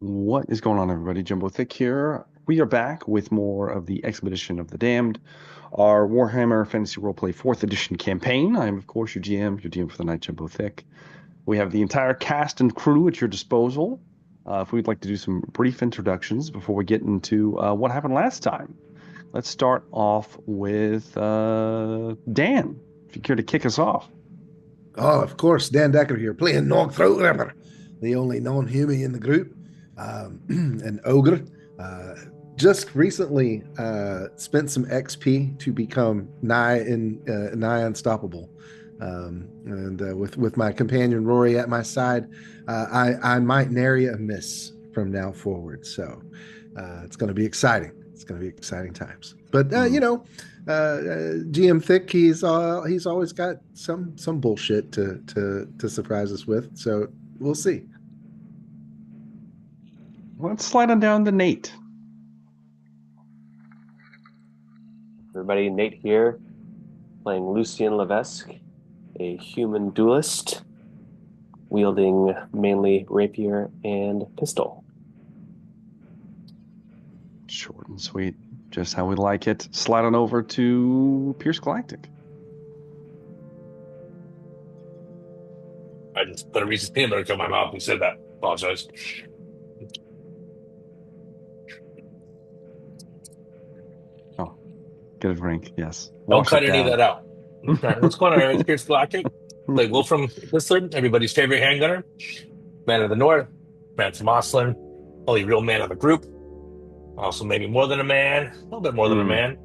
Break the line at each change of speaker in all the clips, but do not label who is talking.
What is going on, everybody? Jumbo Thick here. We are back with more of the Expedition of the Damned, our Warhammer Fantasy Roleplay 4th Edition campaign. I am, of course, your GM for the night, Jumbo Thick. We have the entire cast and crew at your disposal. If we'd like to do some brief introductions before we get into what happened last time. Let's start off with Dan, if you care to kick us off.
Oh, of course, Dan Decker here, playing Throat, the only non-human in the group, an ogre. Just recently spent some XP to become nigh unstoppable, and with my companion Rory at my side, I might nary a miss from now forward. So it's going to be exciting. It's going to be exciting times. But GM Thick, he's always got some bullshit to surprise us with. So we'll see.
Let's slide on down to Nate.
Everybody, Nate here, playing Lucien Levesque, a human duelist, wielding mainly rapier and pistol.
Short and sweet, just how we like it. Slide on over to Pierce Galactic.
I just put a Reese's peanut butter in my mouth and said that. Apologize.
Oh, get a drink, yes.
Don't cut any of that out. Okay. What's going on? It's Pierce Galactic. Play Wolfram Whistler, everybody's favorite handgunner. Man of the North, man from Oslin, only real man of the group. Also, maybe more than a man, a little bit more than a man.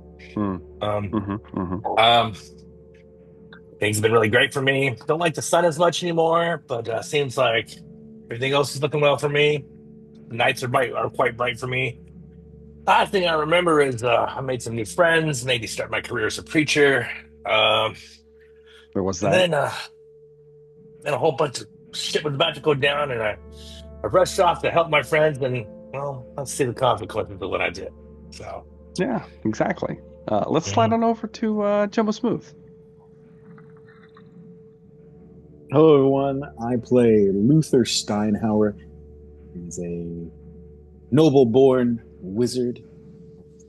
Things have been really great for me. Don't like the sun as much anymore, but seems like everything else is looking well for me. The nights are quite bright for me. Last thing I remember is I made some new friends, maybe start my career as a preacher.
Where was that?
And then a whole bunch of shit was about to go down, and I rushed off to help my friends, and well, let's see the consequences of what I did. So
yeah, exactly. Let's slide on over to Jumbo Smooth.
Hello, everyone. I play Luther Steinhauer. He's a noble-born wizard of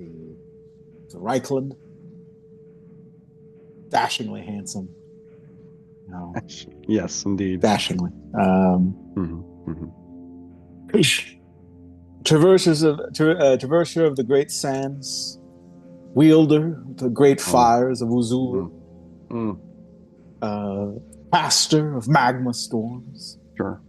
the Reichland. Dashingly handsome.
Yes, indeed.
Dashingly. Traverser of the great sands. Wielder of the great fires of Uzur. Pastor of magma storms.
Sure.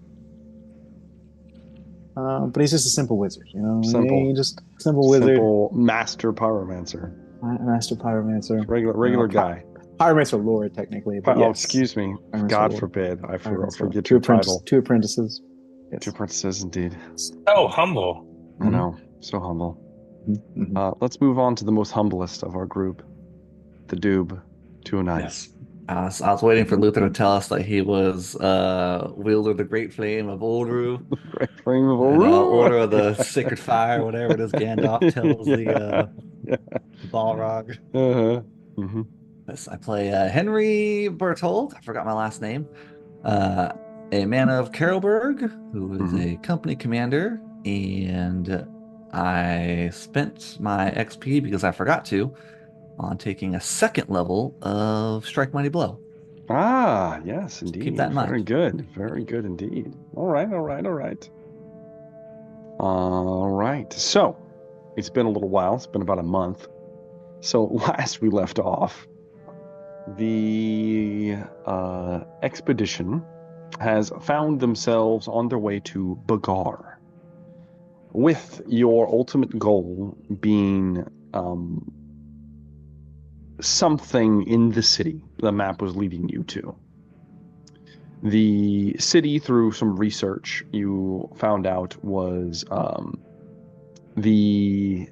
But he's just a simple wizard,
Simple.
Just simple wizard.
Simple master pyromancer.
Master pyromancer.
Regular guy.
Pyromancer lord, technically. But yes.
Excuse me.
Pyromancer
God
lord.
forbid. I forget
Two
your title.
Two apprentices.
Yes. Two apprentices, indeed.
So humble.
I know. So humble. Let's move on to the most humblest of our group. The Doob. 209.
Yes. I was waiting for Luther to tell us that he was wielder of the Great Flame of Oldru.
Great Flame of Oldru.
Order of the Sacred Fire, whatever it is Gandalf tells the Balrog. Yes, I play Henry Berthold. I forgot my last name. A man of Carolberg, who is a company commander, and I spent my XP because I forgot to on taking a second level of Strike Mighty Blow.
Ah, yes, indeed.
Keep that in mind.
Very good indeed. All right. So, it's been a little while. It's been about a month. So, last we left off, the expedition has found themselves on their way to Bagar, with your ultimate goal being something in the city the map was leading you to. The city, through some research, you found out was the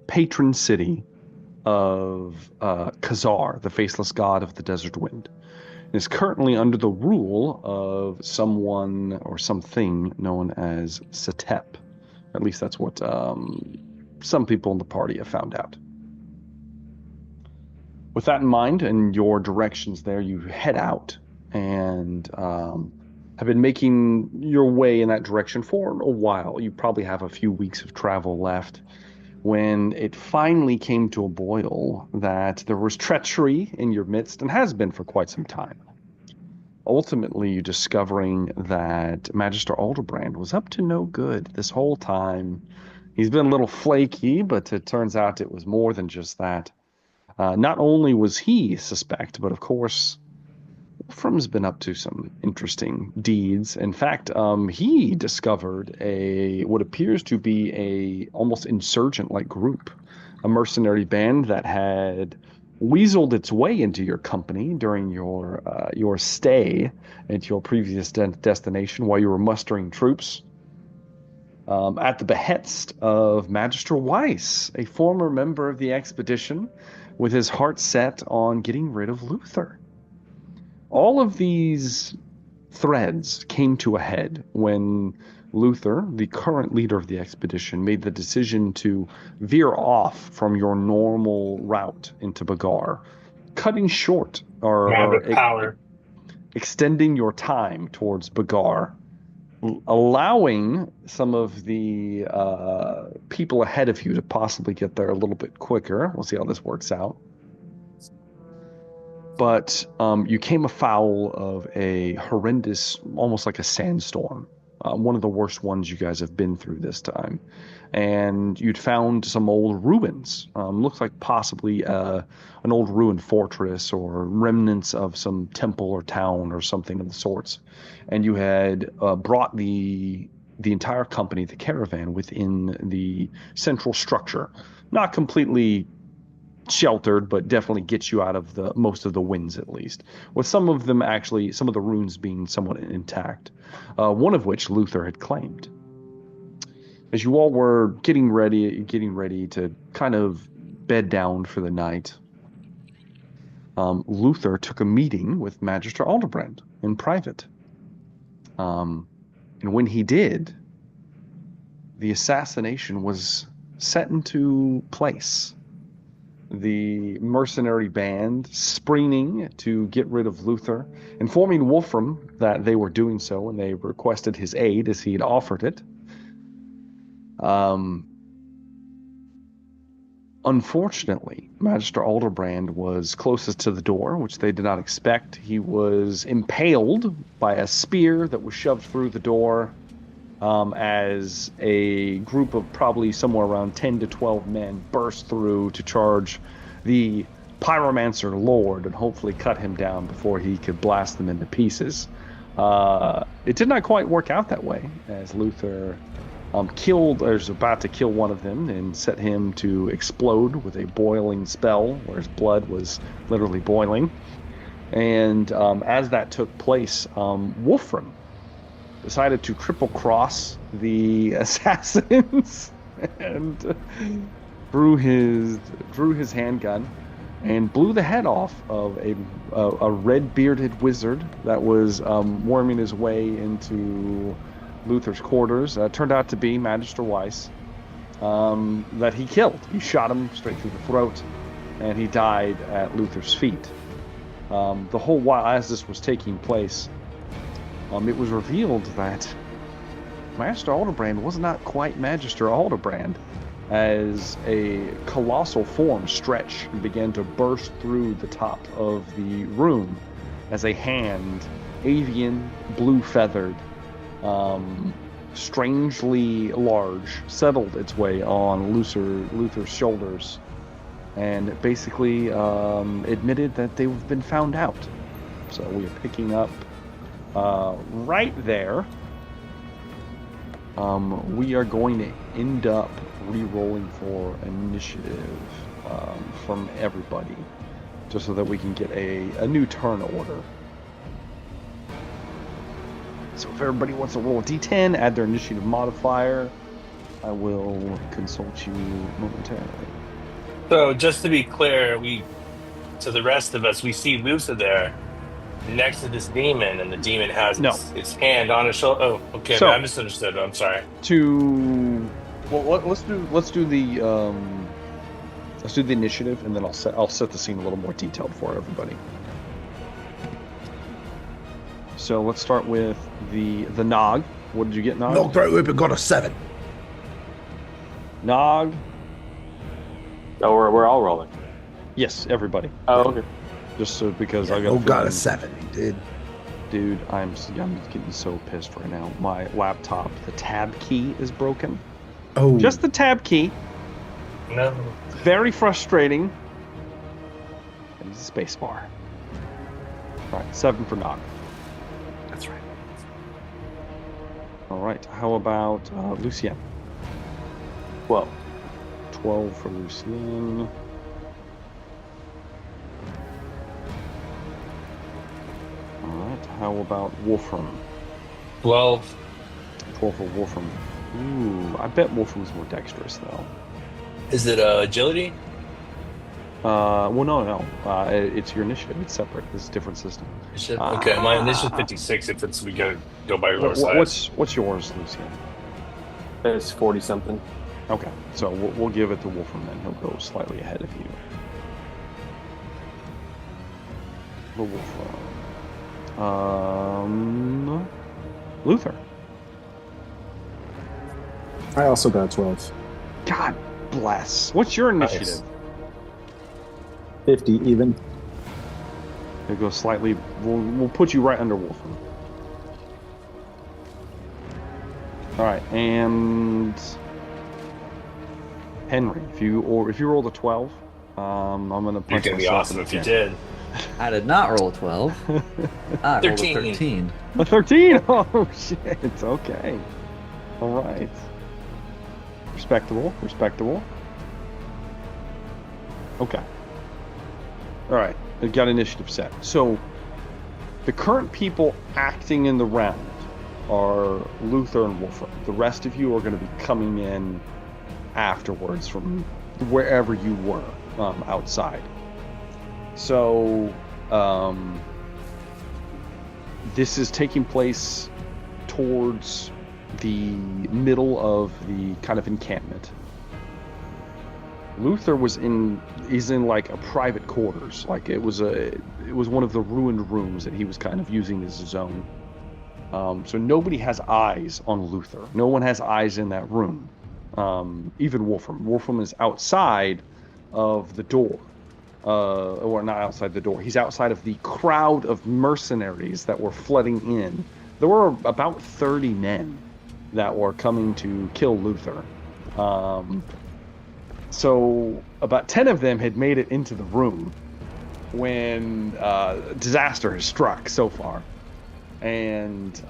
patron city of Khazar, the faceless god of the desert wind. It is currently under the rule of someone or something known as Setep. At least that's what some people in the party have found out. With that in mind and your directions there, you head out and have been making your way in that direction for a while. You probably have a few weeks of travel left when it finally came to a boil that there was treachery in your midst and has been for quite some time. Ultimately, you discovering that Magister Alderbrand was up to no good this whole time. He's been a little flaky, but it turns out it was more than just that. Not only was he suspect, but of course, Wolfram's been up to some interesting deeds. In fact, he discovered what appears to be a almost insurgent-like group, a mercenary band that had weaseled its way into your company during your stay at your previous destination while you were mustering troops. At the behest of Magister Weiss, a former member of the expedition, with his heart set on getting rid of Luther. All of these threads came to a head when Luther, the current leader of the expedition, made the decision to veer off from your normal route into Bagar, cutting short or extending your time towards Bagar, allowing some of the people ahead of you to possibly get there a little bit quicker. We'll see how this works out. But you came afoul of a horrendous, almost like a sandstorm, one of the worst ones you guys have been through this time. And you'd found some old ruins. Looks like possibly an old ruined fortress or remnants of some temple or town or something of the sorts. And you had brought the entire company, the caravan, within the central structure. Not completely sheltered, but definitely gets you out of the most of the winds, at least, with some of them actually, some of the ruins being somewhat intact, one of which Luther had claimed. As you all were getting ready to kind of bed down for the night, Luther took a meeting with Magister Alderbrand in private, and when he did, the assassination was set into place. The mercenary band springing to get rid of Luther, informing Wolfram that they were doing so, and they requested his aid as he had offered it. Unfortunately, Magister Alderbrand was closest to the door, which they did not expect. He was impaled by a spear that was shoved through the door, as a group of probably somewhere around 10 to 12 men burst through to charge the pyromancer lord and hopefully cut him down before he could blast them into pieces. It did not quite work out that way, as Luther was about to kill one of them and set him to explode with a boiling spell where his blood was literally boiling. And as that took place, Wolfram decided to triple cross the assassins and drew his handgun and blew the head off of a red-bearded wizard that was worming his way into Luther's quarters. Turned out to be Magister Weiss, that he killed. He shot him straight through the throat, and he died at Luther's feet. The whole while as this was taking place, it was revealed that Magister Alderbrand was not quite Magister Alderbrand, as a colossal form stretched and began to burst through the top of the room as a hand, avian, blue-feathered, strangely large, settled its way on Luther's shoulders and basically admitted that they've been found out. So we are picking up right there. We are going to end up re-rolling for initiative from everybody, just so that we can get a new turn order. So if everybody wants to roll a d10, add their initiative modifier, I will consult you momentarily.
So just to be clear, to the rest of us, we see Lusa there next to this demon, and the demon has its hand on his shoulder. Oh, okay, so, I misunderstood. I'm sorry.
Let's do the initiative, and then I'll set the scene a little more detailed for everybody. So let's start with the Nog. What did you get, Nog?
Nog Throatwhipper got a 7.
Nog.
Oh, we're all rolling.
Yes, everybody.
Oh, okay.
Just so because
Yeah,
I got.
Nog got a 7. He did.
Dude, I'm getting so pissed right now. My laptop, the tab key is broken.
Oh,
Just the tab key.
No.
Very frustrating. And use the space bar. All right, 7 for Nog.
That's right.
All right, how about Lucien?
12.
12 for Lucien. All right, how about Wolfram?
12.
12 for Wolfram. Ooh, I bet Wolfram's more dexterous though.
Is it agility?
Well, no. It's your initiative. It's separate. It's a different system.
Okay, my initiative 56. If it's we gotta go by your size.
What's yours, Lucien?
It's 40 something.
Okay, so we'll give it to Wolfram then. He'll go slightly ahead of you. The Wolfram. Luther.
I also got 12.
God bless. What's your initiative?
Nice.
50 even.
He'll go slightly. We'll put you right under Wolfram. All right, and Henry, if you rolled a 12, I'm gonna
You're
punch
gonna be
myself
awesome
in
if
the
you
chin.
did.
I did not roll a 12. I rolled a 13.
A 13? Oh shit! Okay. All right. Respectable. Okay. All right. I've got initiative set. So the current people acting in the round are Luther and Wolfram. The rest of you are going to be coming in afterwards from wherever you were outside. So this is taking place towards the middle of the kind of encampment. Luther is in like a private quarters, like it was one of the ruined rooms that he was kind of using as his own. So nobody has eyes on Luther. No one has eyes in that room. Even Wolfram. Wolfram is outside of the door. Or not outside the door. He's outside of the crowd of mercenaries that were flooding in. There were about 30 men that were coming to kill Luther. So about 10 of them had made it into the room when disaster has struck so far. And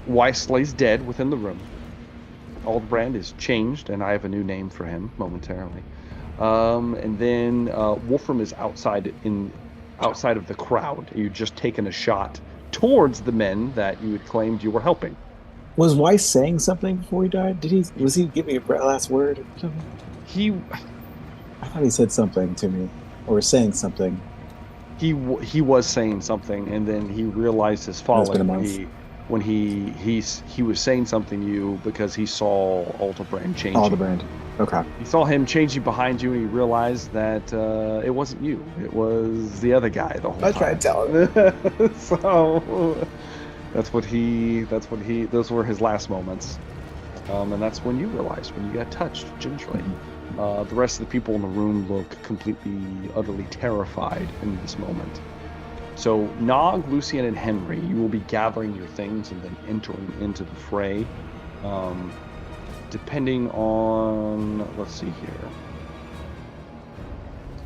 Weiss lays dead within the room. Aldbrand is changed, and I have a new name for him momentarily. And then Wolfram is outside of the crowd. You've just taken a shot towards the men that you had claimed you were helping.
Was Weiss saying something before he died? Was he giving a last word or something? I thought he said something to me, or saying something.
He was saying something, and then he realized his folly when he was saying something to you because he saw Aldbrand changing.
Aldbrand. Okay.
He saw him changing behind you, and he realized that it wasn't you. It was the other guy the whole time.
I tried to tell him.
So those were his last moments. And that's when you realized, when you got touched gingerly. The rest of the people in the room look completely, utterly terrified in this moment. So Nog, Lucien, and Henry, you will be gathering your things and then entering into the fray. Depending on, let's see here.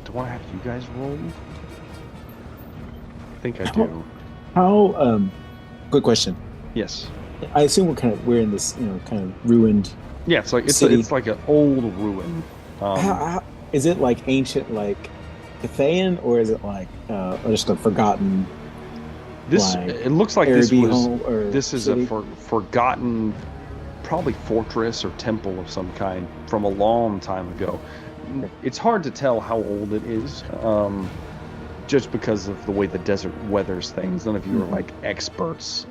Do I have you guys roll? I think I do.
How? Good question.
Yes.
I assume we're in this, kind of ruined.
Yeah, it's like
city.
It's like an old ruin.
How, is it like ancient, like Cathayan, or is it like just a forgotten?
It looks like this is
city?
a forgotten, probably fortress or temple of some kind from a long time ago. It's hard to tell how old it is, just because of the way the desert weathers things. None of you are like experts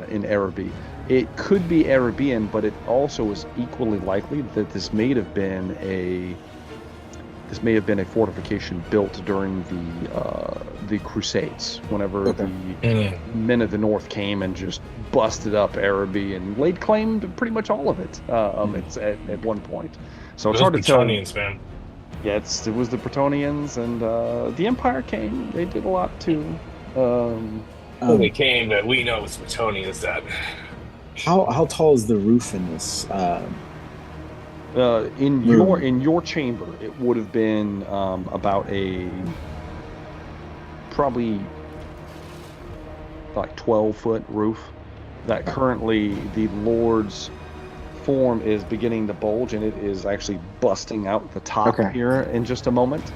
in Araby. It could be Arabian, but it also is equally likely that this may have been this may have been a fortification built during the Crusades, whenever the men of the North came and just busted up Araby and laid claim to pretty much all of it. It's at one point. So it's hard to tell.
Bretonnians, man.
Yeah, it was the Bretonnians, and the Empire came. They did a lot too.
They came, but we know it's Bretonnians that.
How tall is the roof in this?
In your chamber, it would have been about probably like 12-foot roof. That currently the Lord's form is beginning to bulge, and it is actually busting out the top here in just a moment.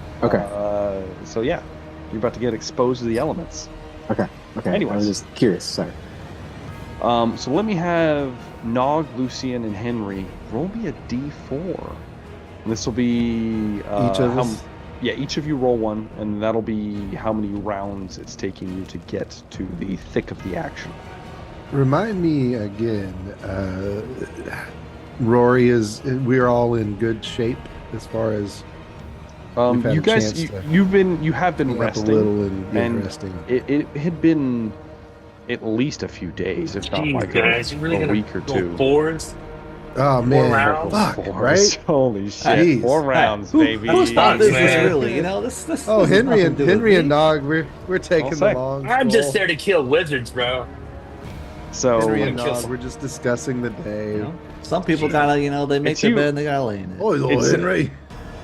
So yeah, you're about to get exposed to the elements.
Okay.
Anyways.
I was just curious. Sorry.
So let me have Nog, Lucian, and Henry roll me a d4. And this will be
each of us?
Yeah, each of you roll one, and that'll be how many rounds it's taking you to get to the thick of the action.
Remind me again, Rory, we're all in good shape as far as
you guys. You have been resting
a little and resting.
It had been at least a few days, if not like a week or two.
Fours?
Oh man,
rounds?
fuck, right?
Holy shit!
Jeez.
4 rounds, baby.
Who's thought this was
man.
really? This.
Oh,
this has
Henry
nothing to do with
and Nog, we're taking
I'll
the
say.
long.
I'm just
stroll.
there to kill wizards, bro.
So
Henry and
kill
Nog,
some-
we're just discussing the day.
You know? Some people gotta, they make
It's
their
you.
bed and they gotta lay in it.
Oh,
It's-
Henry,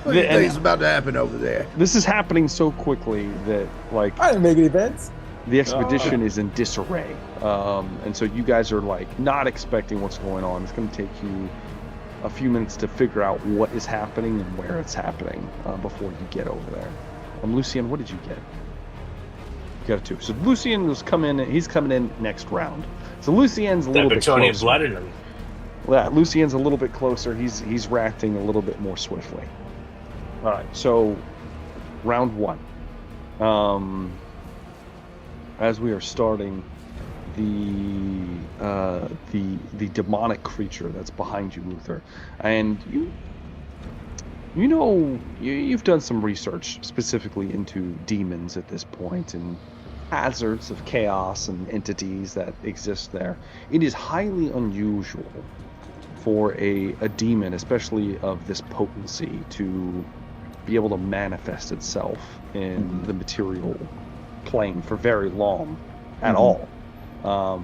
what do you
and-
think's about to happen over there?
this is happening so quickly that like
I didn't make any bets.
the expedition is in disarray, and so you guys are like not expecting what's going on. It's going to take you a few minutes to figure out what is happening and where it's happening before you get over there. Lucian, what did you get? You got a 2. So Lucian was he's coming in next round. So Lucian's a
That
little bit
Bretonnian
closer.
blood in him.
Yeah, Lucian's a little bit closer. He's reacting a little bit more swiftly. All right, so round 1. As we are starting, the demonic creature that's behind you, Luther, and you've done some research specifically into demons at this point and hazards of chaos and entities that exist there. It is highly unusual for a demon, especially of this potency, to be able to manifest itself in the material plane for very long at all.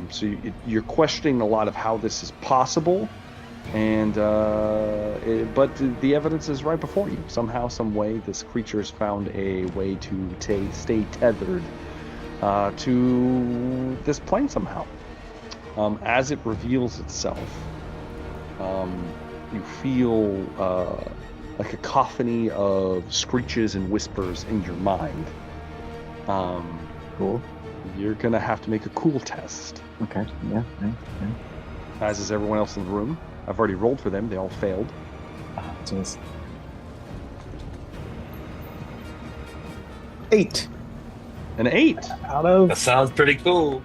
So you're questioning a lot of how this is possible, and but the evidence is right before you. Somehow, some way, this creature has found a way to stay tethered to this plane somehow. As it reveals itself, you feel a cacophony of screeches and whispers in your mind.
Cool.
You're gonna have to make a cool test.
Okay. Yeah.
As is everyone else in the room. I've already rolled for them. They all failed.
Jeez. 8
An 8.
out of
That sounds pretty cool.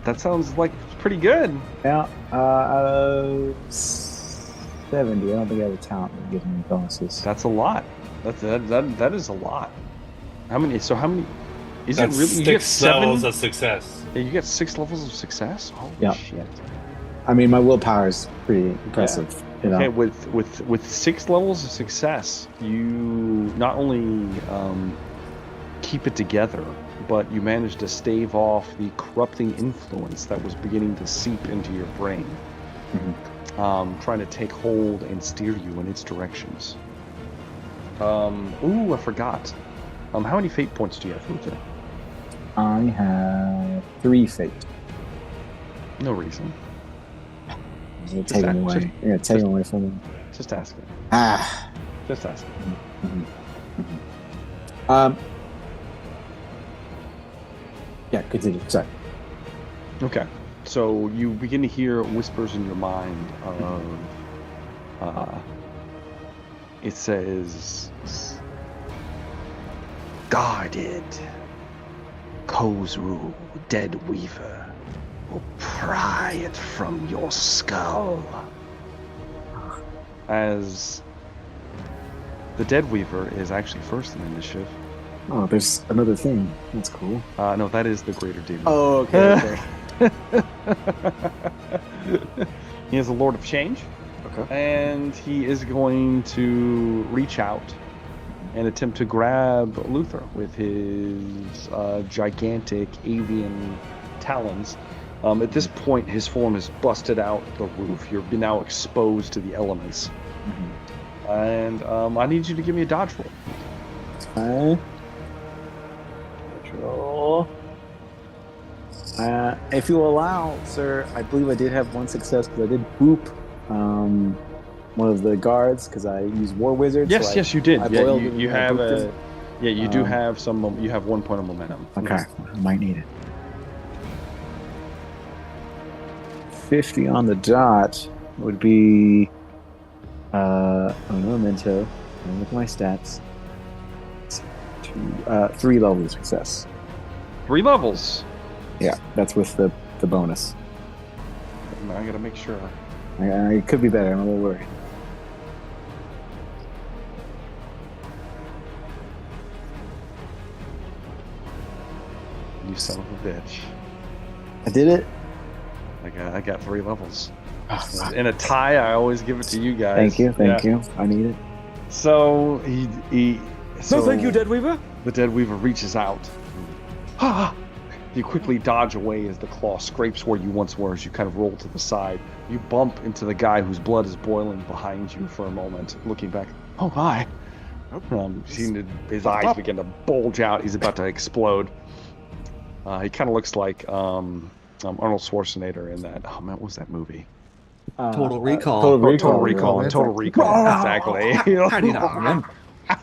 That sounds like pretty good.
out of 70. I don't think I have a talent that gives me bonuses.
That's a lot. That is a lot. How many? So how many? Is
That's
it really? You get
6 levels
7?
of success.
Yeah, you get 6 levels of success. Holy
Yeah.
shit.
I mean, my willpower is pretty impressive. You know?
Okay, with 6 levels of success, you not only keep it together, but you manage to stave off the corrupting influence that was beginning to seep into your brain, trying to take hold and steer you in its directions. I forgot. How many fate points do you have, Luther?
I have 3 fate.
No reason.
You're gonna take them away. You're gonna take them away from me.
Just asking.
Ah.
Just asking.
Yeah, continue. Sorry.
Okay. So you begin to hear whispers in your mind of, it says, guarded, Kozru, Deathweaver, will pry it from your skull. As The Deathweaver is actually first in initiative.
Oh, there's another thing. That's cool.
No, that is the greater demon.
Oh, okay.
He is a Lord of Change.
Okay.
And he is going to reach out and attempt to grab Luther with his gigantic avian talons. At this point, his form is busted out the roof. You're now exposed to the elements.
Mm-hmm.
And I need you to give me a dodge roll.
Okay. Roll. If you allow, sir, I believe I did have one success because I did boop one of the guards because I used War Wizard.
Yes,
so
yes, you did. Yeah, you have
a.
Yeah, you do have some. You have 1 point of momentum.
Okay, I might need it. 50 on the dot would be. No memento. Look at my stats. 3 levels of success.
3 levels.
Yeah, that's with the bonus.
I gotta make sure.
It could be better. I'm a little worried.
You son of a bitch.
I did it.
I got 3 levels.
Oh,
In a tie, I always give it to you guys.
thank you. I need it.
So he
No, thank you, Deathweaver.
The Deathweaver reaches out. You quickly dodge away as the claw scrapes where you once were as you kind of roll to the side. You bump into the guy whose blood is boiling behind you for a moment, looking back. Oh my! Seeing his eyes begin to bulge out. He's about to explode. He kind of looks like Arnold Schwarzenegger in that. Oh man, what was that movie?
Total Recall.
Total Recall. Exactly.
How do you not remember?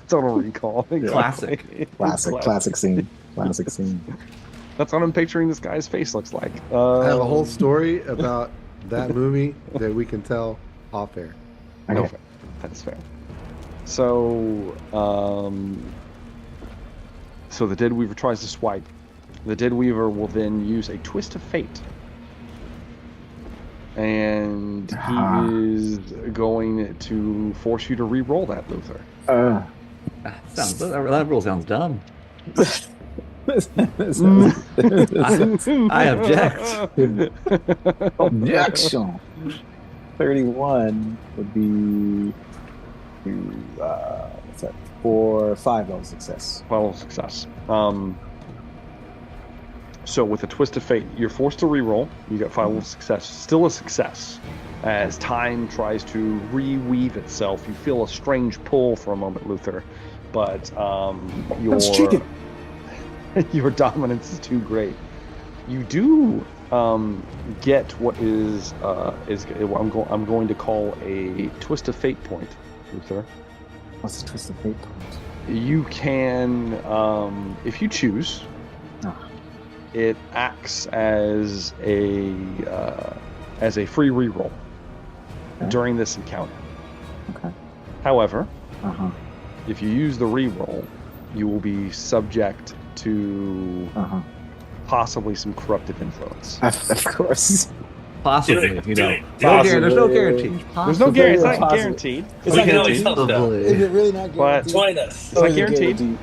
Total Recall. Exactly.
Classic scene.
That's what I'm picturing this guy's face looks like.
I have a whole story about that movie that we can tell off air.
No, that's fair. So, so the Deathweaver tries to swipe. The Deathweaver will then use a twist of fate. And he is going to force you to re-roll that, Luther.
That rule sounds dumb. I object.
Objection. 31 would be what's that? 5 level success.
5 level success. So with a twist of fate, you're forced to re-roll. You got 5 level success. Still a success. As time tries to reweave itself, you feel a strange pull for a moment, Luther. But your dominance is too great. You do get what is I'm going to call a twist of fate point, Luther.
What's the twist of fate point?
You can, if you choose, it acts as a free reroll during this encounter.
Okay.
However, if you use the reroll, you will be subject to possibly some corruptive influence.
Of course.
Possibly, you know.
Possibly.
There's no guarantee.
There's no guarantee. It's not guaranteed.
It's not guaranteed.
Is it really not guaranteed?
Join us.
It's not guaranteed.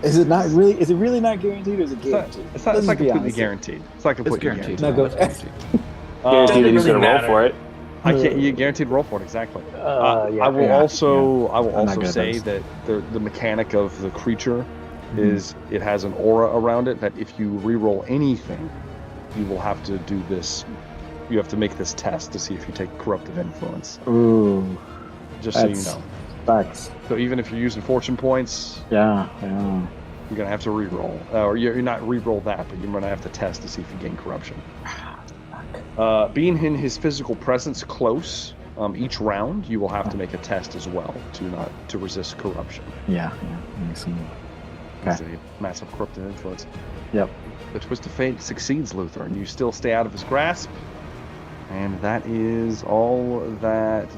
Is it not really? Is it really not guaranteed, or is it guaranteed?
It's not completely guaranteed. It's not completely
guaranteed.
guaranteed.
Guaranteed he's going to roll for it.
I can't. You guaranteed roll for it exactly.
I
will also say
those.
that the mechanic of the creature is it has an aura around it that if you re-roll anything, you will have to do this. You have to make this test to see if you take corruptive influence.
Ooh,
just so you know.
Facts.
So even if you're using fortune points,
yeah,
you're gonna have to re-roll, or you're not re-roll that, but you're gonna have to test to see if you gain corruption. Being in his physical presence close, each round you will have to make a test as well to resist corruption.
Yeah.
It's a massive corruptive influence.
Yep.
The twist of fate succeeds Luther, and you still stay out of his grasp. And that is all that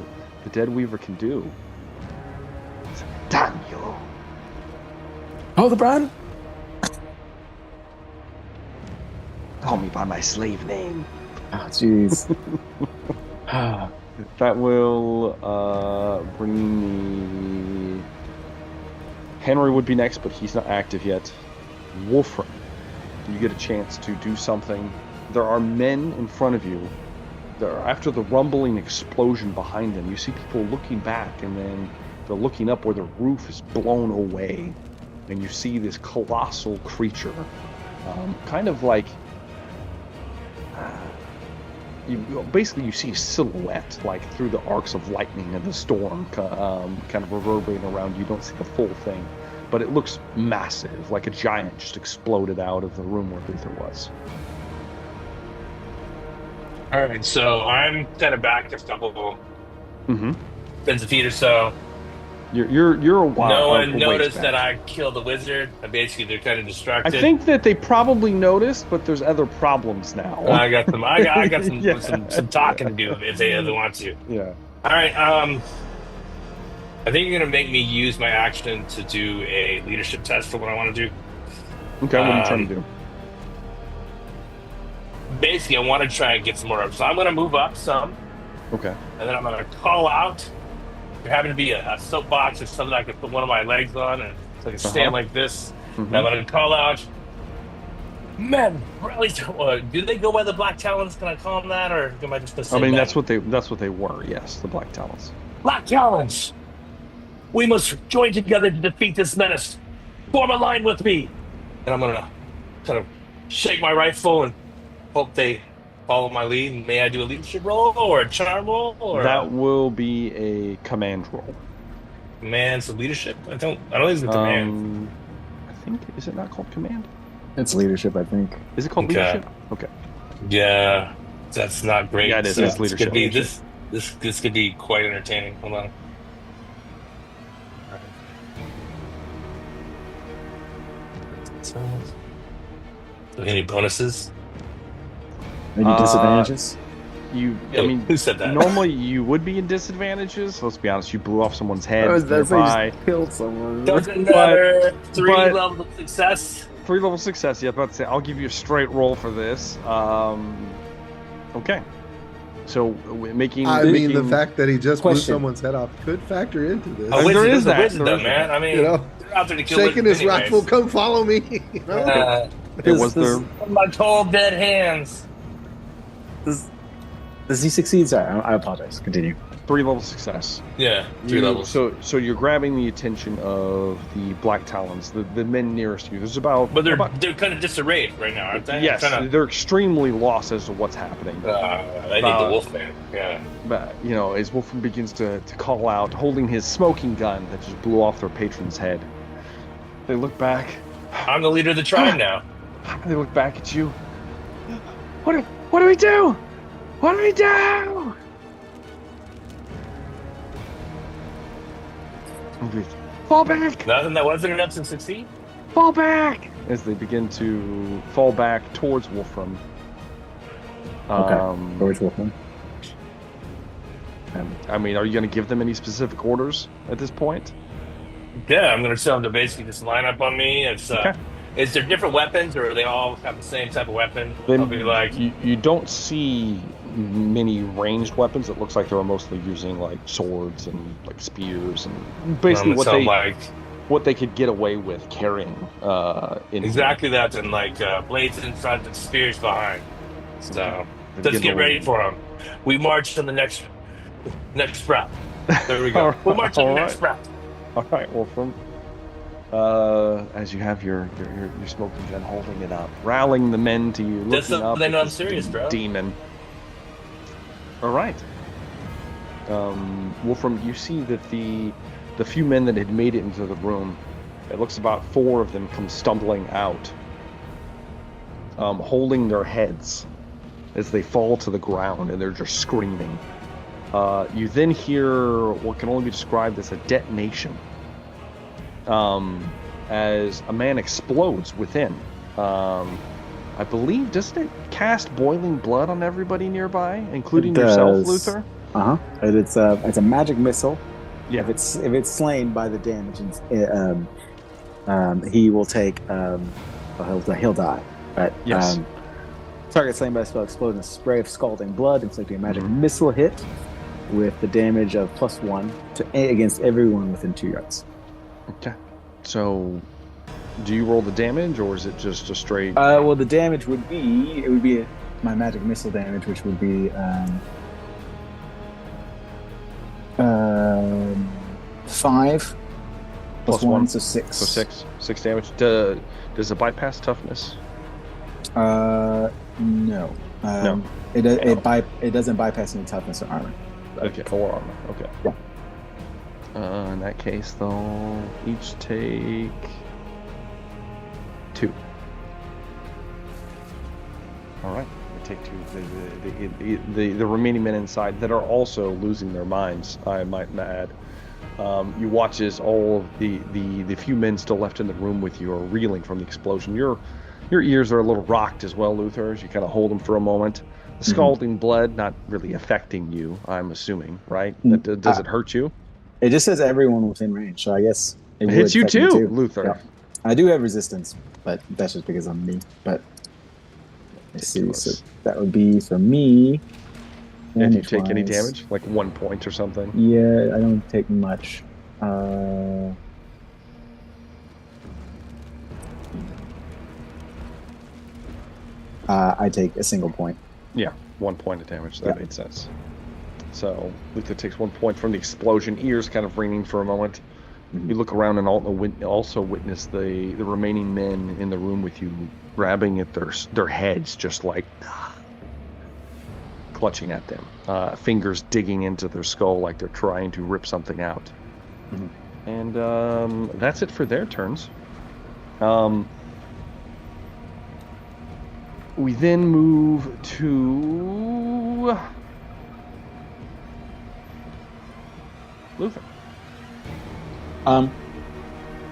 the Deathweaver can do. Damn you!
Oh, the brand.
Call me by my slave name.
Oh, jeez.
That will bring me Henry would be next, but he's not active yet. Wolfram, you get a chance to do something. There are men in front of you. After the rumbling explosion behind them, you see people looking back, and then they're looking up where the roof is blown away, and you see this colossal creature, kind of like you see a silhouette like through the arcs of lightning and the storm, kind of reverberating around you. You don't see the full thing, but it looks massive, like a giant just exploded out of the room where Luther was.
All right, so I'm kind of back just a couple tens of feet or so.
You're a while.
No one noticed that I killed the wizard. Basically, they're kind of distracted.
I think that they probably noticed, but there's other problems now.
I got them. I got some some talking to do if they want to.
Yeah.
All right. I think you're gonna make me use my action to do a leadership test for what I want to do.
Okay. What are you trying to do?
Basically, I want to try and get some more up. So I'm going to move up some.
Okay.
And then I'm going to call out. There happen to be a soapbox or something I can put one of my legs on, and so I can stand like this. And I'm going to call out, men, rally! Do they go by the Black Talons? Can I call them that, or am I just going to say?
I mean, that's what they were. Yes, the Black Talons.
Black Talons, we must join together to defeat this menace. Form a line with me. And I'm going to kind of shake my rifle and hope they follow my lead. May I do a leadership roll or a charm roll? Or
that will be a command roll.
Command, so leadership? I don't think it's a command.
I think, is it not called command?
It's leadership, I think.
Is it called leadership? Okay.
Yeah, that's not great.
Yeah, it is.
So
it's leadership.
This could be quite entertaining. Hold on. So any bonuses?
Any disadvantages?
Who said that?
Normally you would be in disadvantages. Let's be honest, you blew off someone's head.
Killed someone.
Doesn't matter. Three levels of success.
3 level success. Yeah, I was about to say, I'll give you a straight roll for this. Okay. So making.
The fact that he just blew someone's head off could factor into this.
There is that,
wizard, though, man. I mean, they're out there to kill
shaking his rifle. Come follow me.
It was their
my cold dead hands.
Does he succeed? Sorry, I apologize. Continue.
3 level success.
Yeah, 3 levels.
So you're grabbing the attention of the Black Talons, the men nearest you. There's about.
But they're kind of disarrayed right now, aren't they?
Yes, they're extremely lost as to what's happening.
They need the Wolfman. Yeah.
But as Wolfman begins to call out, holding his smoking gun that just blew off their patron's head, they look back.
I'm the leader of the tribe now.
They look back at you. What do we do? What do we do? Fall back!
Nothing that wasn't enough to succeed?
Fall back! As they begin to fall back towards Wolfram.
Towards Wolfram.
I mean, are you going to give them any specific orders at this point?
Yeah, I'm going to tell them to basically just line up on me. Is there different weapons, or they all have the same type of weapon? I'll be like,
you don't see many ranged weapons. It looks like they're mostly using like swords and like spears and basically what they could get away with carrying.
Exactly that, and like blades in front and spears behind. So let's get ready for them. We march to the next route. There we go. We'll march to the next route.
All right, Wolfram. As you have your smoking gun, holding it up, rallying the men to you, looking up.
They know I'm serious, bro.
Demon. All right. Wolfram, you see that the few men that had made it into the room, it looks about 4 of them come stumbling out, holding their heads as they fall to the ground, and they're just screaming. You then hear what can only be described as a detonation. As a man explodes within. I believe, doesn't it cast boiling blood on everybody nearby, including yourself, Luther?
It's a magic missile.
Yeah.
If it's slain by the damage, he will take. He'll die. But
yes.
Target slain by a spell explodes in a spray of scalding blood, inflicting a magic missile hit with the damage of +1 against everyone within 2 yards.
Okay. So, do you roll the damage, or is it just a straight?
Well, the damage would be my magic missile damage, which would be 5 plus 1, so 6.
So 6 damage. Does it bypass toughness?
No.
No.
It doesn't bypass any toughness or armor.
Okay, or armor. Okay.
Yeah.
In that case, they'll each take 2. All right, they take 2. The remaining men inside that are also losing their minds, I might add. You watch as all of the few men still left in the room with you are reeling from the explosion. Your ears are a little rocked as well, Luther, as you kind of hold them for a moment. The scalding blood not really affecting you, I'm assuming, right? Does it hurt you?
It just says everyone within range, so I guess
it hits you too, Luther.
Yeah. I do have resistance, but that's just because I'm me. But let's see, so that would be for me.
If you take any damage, like 1 point or something.
Yeah, I don't take much. I take a single point.
Yeah, 1 point of damage. That made sense. So Luther takes 1 point from the explosion. Ears kind of ringing for a moment. You look around and also witness the remaining men in the room with you grabbing at their heads, just like clutching at them, fingers digging into their skull like they're trying to rip something out. And that's it for their turns. We then move to Luther.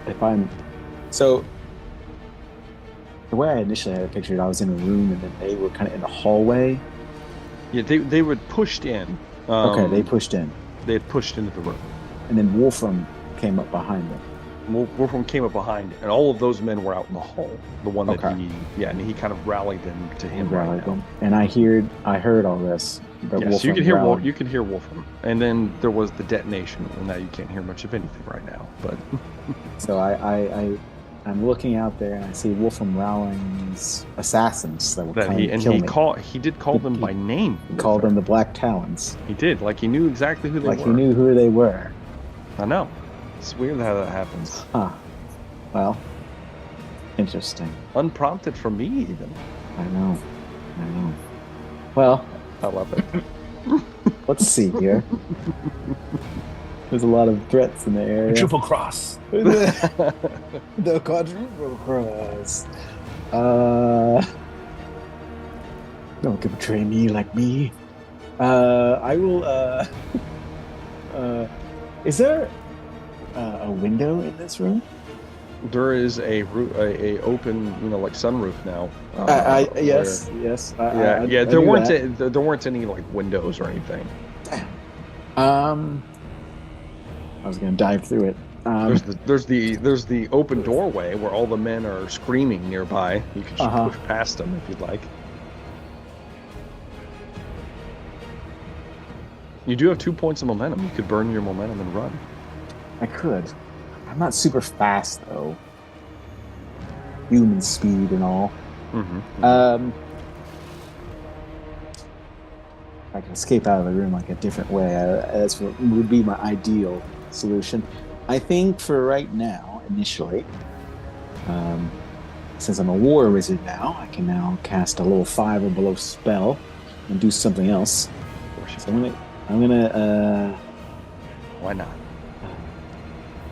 If I'm so, the way I initially had it pictured, I was in a room and then they were kind of in a hallway.
Yeah, they were pushed in.
Okay, they pushed in.
They had pushed into the room,
and then Wolfram came up behind them.
Wolfram came up behind, and all of those men were out in the hall. The one that and he kind of rallied them to him right now.
And I heard all this.
Yes, you can hear Wolfram, and then there was the detonation, and now you can't hear much of anything right now. But
so I'm looking out there, and I see Wolfram rallying these assassins that were trying to kill me.
He did call them by name.
He called them the Black Talons.
He did, like he knew exactly who they were.
Like he knew who they were.
I know. It's weird how that happens.
Huh. Well, interesting.
Unprompted from me, even.
I know. Well,
I love it.
Let's see here. There's a lot of threats in the area.
Triple cross.
The quadruple cross. Don't betray me like me. I will. Is there a window in this room?
There is a open, like sunroof now.
Yes.
There weren't any like windows or anything.
I was gonna dive through it.
There's the open doorway where all the men are screaming nearby. You can just push past them if you'd like. You do have 2 points of momentum. You could burn your momentum and run.
I could. I'm not super fast though. Human speed and all. I can escape out of the room like a different way. That's what would be my ideal solution. I think for right now, initially, since I'm a war wizard now, I can now cast a level 5 or below spell and do something else. So I'm gonna
why not?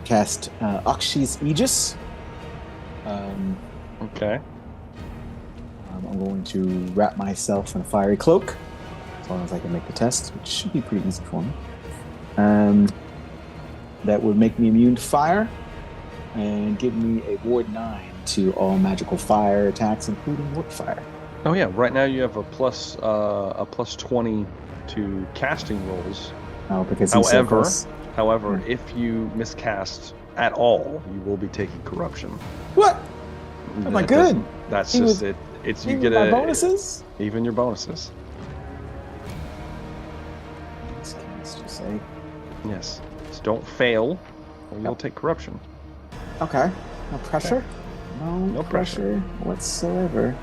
Cast Akshi's Aegis.
Okay.
I'm going to wrap myself in a fiery cloak, as long as I can make the test, which should be pretty easy for me. That would make me immune to fire, and give me a ward 9 to all magical fire attacks, including warp fire.
Oh yeah, right now you have a plus 20 to casting rolls.
Oh, because he's so close.
However, if you miscast at all, you will be taking corruption.
What? Am I good?
That's just it. It's you get
my bonuses.
Even your bonuses.
Let's just say.
Yes. So don't fail, or you'll take corruption.
Okay. No pressure? No pressure whatsoever.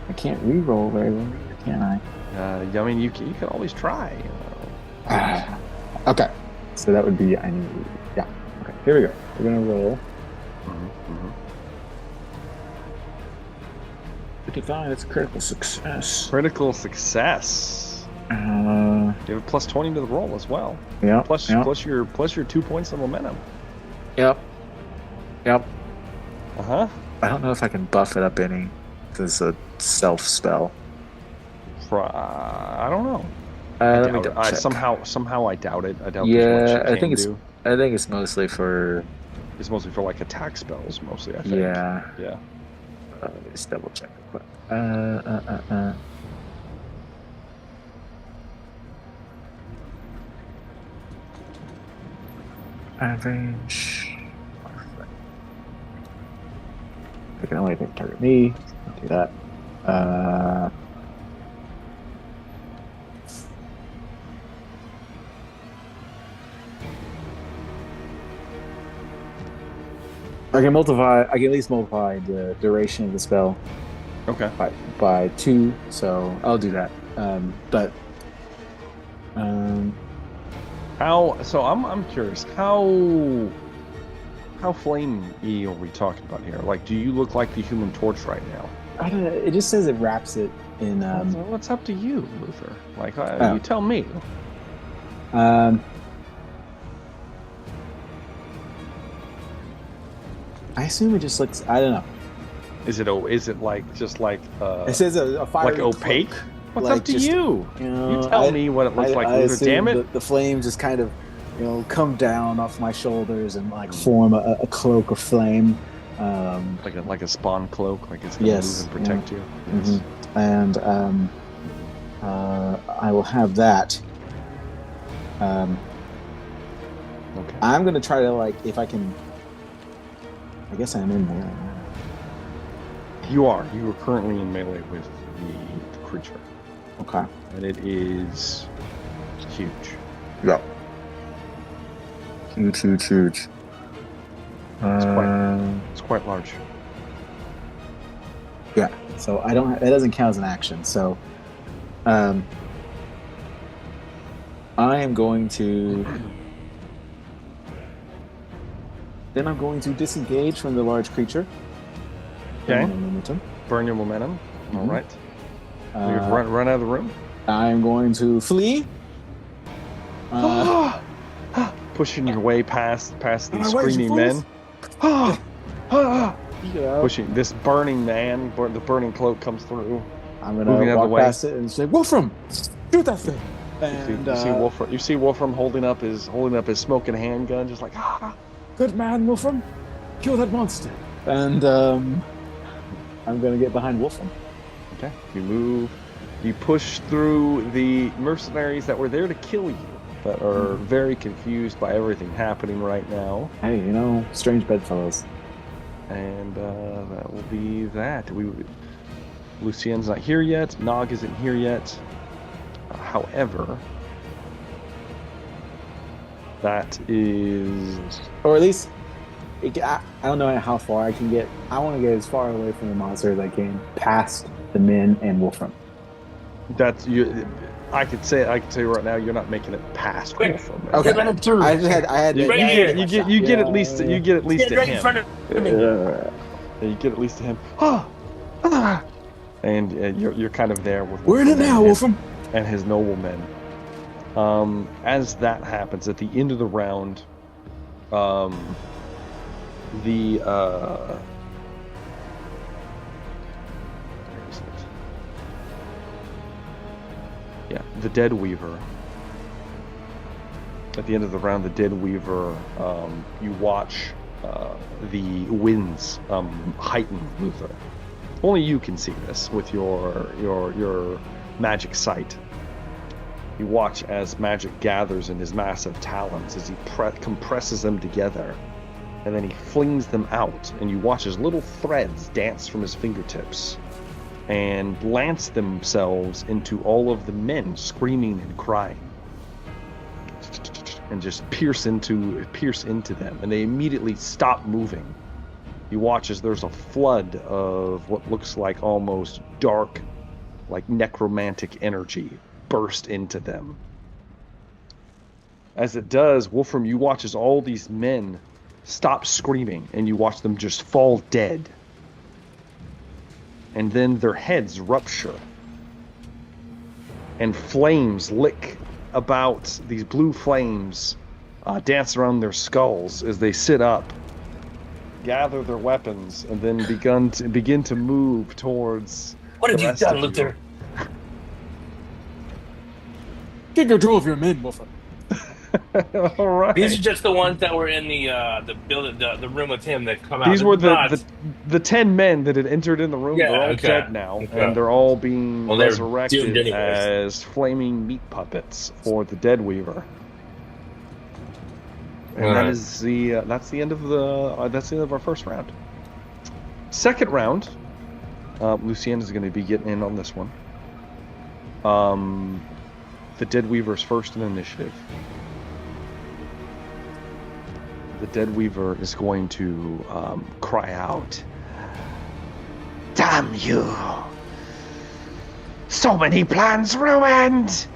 I can't re-roll very well, can I?
I mean, you can always try.
Okay. So that would be, yeah. Okay, here we go. We're going to roll. 55, that's a critical success.
Critical success. You have a plus 20 to the roll as well.
Yeah.
Plus your 2 points of momentum.
Yep.
Uh-huh.
I don't know if I can buff it up any. This is a self spell.
I don't know.
Let me double check.
Somehow I doubt it. I doubt
yeah,
there's much
I think it's mostly for.
It's mostly for like attack spells, mostly. I think.
Yeah.
Let
me just double check real quick. Average. I can only target me. I'll do that. I can at least multiply the duration of the spell.
Okay.
By 2, so I'll do that.
I'm curious, how flamey are we talking about here? Like, do you look like the Human Torch right now?
I don't know. It just says it wraps it in.
Well, it's up to you, Luther. Like, you tell me.
I assume it just looks. I don't know.
Is it like just like
it says a fiery
like opaque?
cloak.
What's
like
up to
just,
you? You tell me what it looks like, Luther. Damn it!
The flames just kind of, come down off my shoulders and like form a cloak of flame.
Like a spawn cloak, like it's gonna move and protect you. Yes.
Mm-hmm. And I will have that. Okay. I'm gonna try to if I can. I guess I'm in there.
You are currently in melee with the creature.
Okay.
And it is huge.
Yeah. Huge.
It's quite large.
Yeah. So it doesn't count as an action. So, I am going to. Then I'm going to disengage from the large creature.
Okay. Burn your momentum. Mm-hmm. All right. Run out of the room.
I'm going to flee.
Pushing your way past these screaming men. Pushing this burning man. The burning cloak comes through.
I'm gonna walk past it and say, "Wolfram, shoot that thing!" And
you see Wolfram holding up his smoking handgun, just like
Good man, Wolfram. Kill that monster. And I'm going to get behind Wolfram.
Okay. You move. You push through the mercenaries that were there to kill you, but are very confused by everything happening right now.
Hey, strange bedfellows.
And that will be that. Lucien's not here yet. Nog isn't here yet. However, that is...
Or at least, I don't know how far I can get. I want to get as far away from the monster as I can, past the men and Wolfram.
That's you. I could say right now you're not making it past Wolfram. Right?
Okay, I had.
You get at least to him.
You get
at least to him. And you're kind of there with.
We're in it now, Wolfram.
And his noblemen. As that happens at the end of the round, where is it? Yeah, the Deathweaver. At the end of the round, the Deathweaver, you watch the winds heighten, Luther. Only you can see this with your magic sight. You watch as magic gathers in his massive talons as he compresses them together, and then he flings them out, and you watch as little threads dance from his fingertips and lance themselves into all of the men screaming and crying, and just pierce into them, and they immediately stop moving You watch as there's a flood of what looks like almost dark, like necromantic energy burst into them. As it does, Wolfram, you watch as all these men stop screaming and you watch them just fall dead. And then their heads rupture. And flames lick about, these blue flames dance around their skulls as they sit up, gather their weapons, and then begin to move towards.
What have you done, Luther?
Get control of your men, Wolfram.
All right.
These are just the ones that were in the building, the room with him that come out.
These were the 10 men that had entered in the room.
Yeah,
they're all dead now, and they're all being resurrected as flaming meat puppets for the Deathweaver. And that's the end of our first round. Second round, Lucien is going to be getting in on this one. The Deathweaver's first in initiative. The Deathweaver is going to cry out, "Damn you! So many plans ruined!"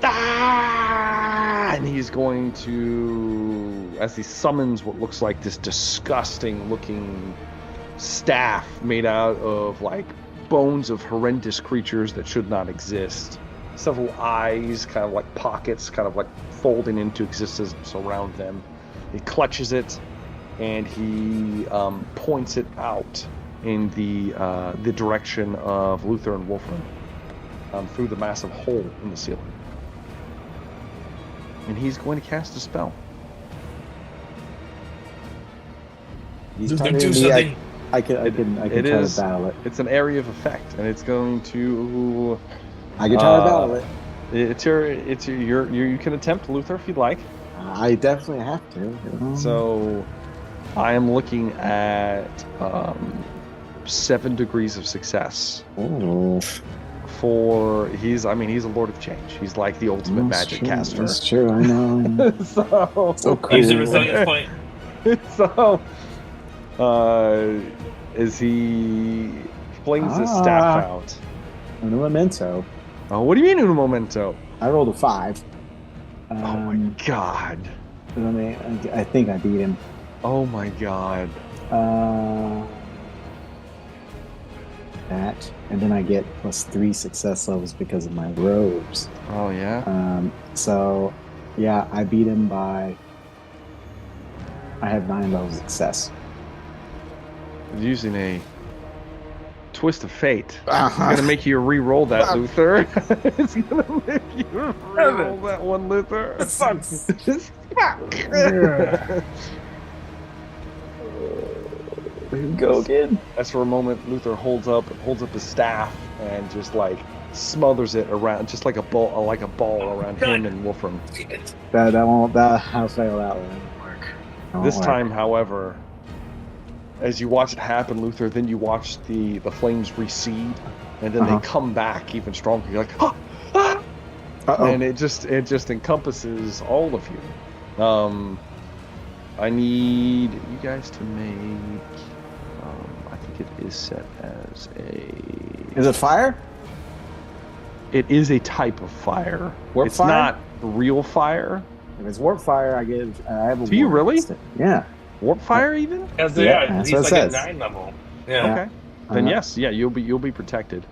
And he's going to, as he summons what looks like this disgusting looking staff made out of like bones of horrendous creatures that should not exist. Several eyes, kind of like pockets, kind of like folding into existence around them. He clutches it, and he points it out in the direction of Luther and Wolfram through the massive hole in the ceiling. And he's going to cast a spell.
He's
Do
talking to me.
something.
I can try to battle it.
It's an area of effect, and it's going to.
I can try to battle it.
You can attempt, Luther, if you'd like.
I definitely have to.
So, I am looking at 7 degrees of success.
Oh.
He's a Lord of Change. He's like the ultimate magic caster.
That's true, I know.
so
cool.
Use the resilience point.
So, as he flings his staff out.
Un momento.
Oh, what do you mean, un momento?
I rolled a 5.
Oh my god.
I think I beat him.
Oh my god.
That, and then I get +3 success levels because of my robes.
Oh yeah.
So, yeah, I beat him by. I have 9 levels of success.
Using a twist of fate. It's gonna make you re-roll that, Luther. It's gonna make you re-roll that one, Luther.
It sucks. Go again.
As for a moment, Luther holds up his staff and just like smothers it around, just like a ball around him and Wolfram.
I'll fail that one.
This time, however, as you watch it happen, Luther, then you watch the flames recede, and then they come back even stronger. You're like, ah, ah! And it just encompasses all of you. I need you guys to make. I think it is set as a.
Is it fire?
It is a type of fire.
Warp
it's
fire?
not real fire.
If it's warp fire, I have a.
Do you really?
Yeah.
Warp fire even?
That's
that's
he's
what
like
it
a
says.
9 level. Yeah.
Okay. Then yes, you'll be protected.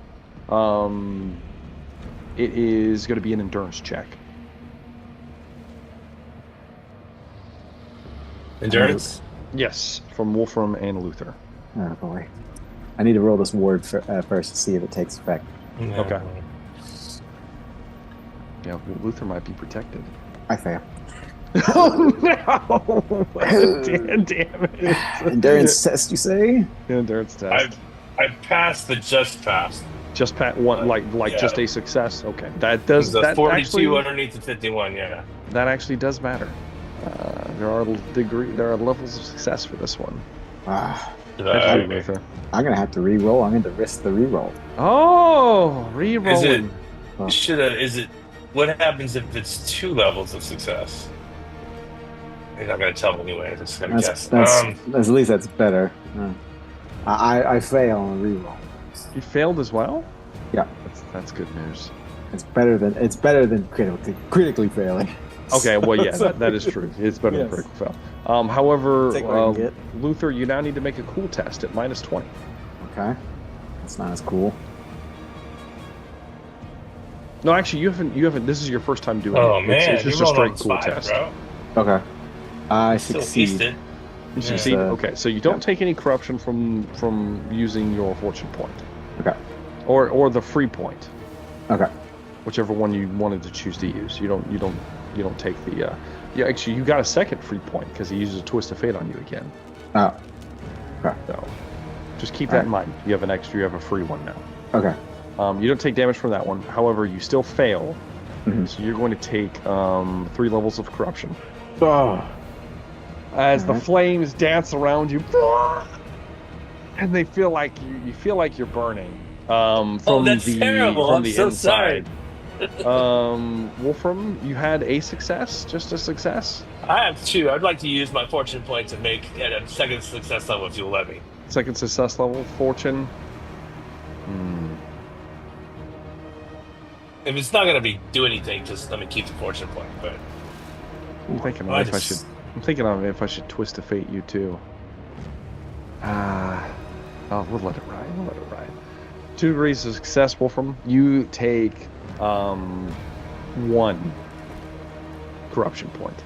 It is going to be an endurance check.
Endurance?
Yes, from Wolfram and Luther.
Oh boy. I need to roll this ward first to see if it takes effect.
No.
Okay. Yeah, Luther might be protected.
I fail.
Oh no! Damn it!
Endurance test, you say?
Endurance test.
I passed the just pass.
Just one, like just a success. Okay, that does.
The
That
42
actually,
underneath the 51. Yeah.
that actually does matter. There are levels of success for this one. Luther.
I'm gonna have to re-roll. I'm going to risk the re-roll.
Oh, re-rolling.
Is it? What happens if it's 2 levels of success? You're not gonna tell me anyway. Just gonna guess.
That's at least that's better. I fail on reroll.
You failed as well?
Yeah.
That's good news.
It's better than critically failing.
Okay, well, yeah, that is true. It's better than critical fail. However, Luther, you now need to make a cool test at -20.
Okay. That's not as cool.
No, actually, you haven't. This is your first time doing it.
Oh man,
it's just a straight cool test.
Bro.
Okay. I succeed.
You succeed. Okay, so you don't take any corruption from using your fortune point.
Okay.
Or the free point.
Okay.
Whichever one you wanted to choose to use. You don't take the. Yeah, actually, you got a second free point because he uses a twist of fate on you again.
Oh. Okay.
So, just keep that in mind. You have an extra. You have a free one now.
Okay.
You don't take damage from that one. However, you still fail.
Mm-hmm.
So you're going to take 3 levels of corruption.
Oh.
As the flames dance around you, and they feel like you feel like you're burning.
That's terrible.
From
I'm
the
so
inside. Wolfram, you had a success, just a success.
I have 2. I'd like to use my fortune point to make it a second success level if you'll let me.
Second success level, fortune.
If it's not gonna do anything, just let me keep the fortune point. But
I'm thinking if I should twist to fate you too. We'll let it ride. 2 degrees of success, Wolfram. You take 1 corruption point.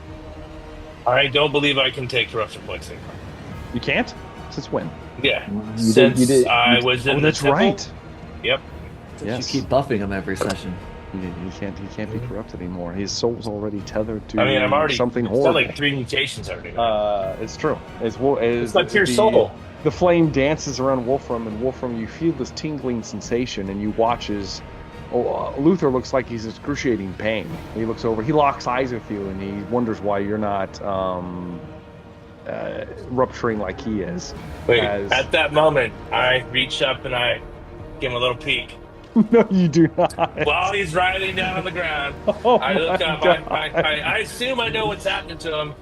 I don't believe I can take corruption points anymore.
You can't? Since when?
Yeah.
You did.
I was in the
that's
temple.
Right.
Yep.
Yes.
You keep buffing him every session.
He can't be corrupted anymore. His soul's already tethered to
I'm already
something
I've
horrible.
done like 3 mutations already.
It's true. It's
like pure soul.
The flame dances around Wolfram, and Wolfram, you feel this tingling sensation, and you watch as Luther looks like he's in excruciating pain. He looks over, he locks eyes with you, and he wonders why you're not rupturing like he is.
Wait, at that moment, I reach up and I give him a little peek.
No, you do not.
While he's writhing down on the ground, I look up. I assume I know what's happening to him.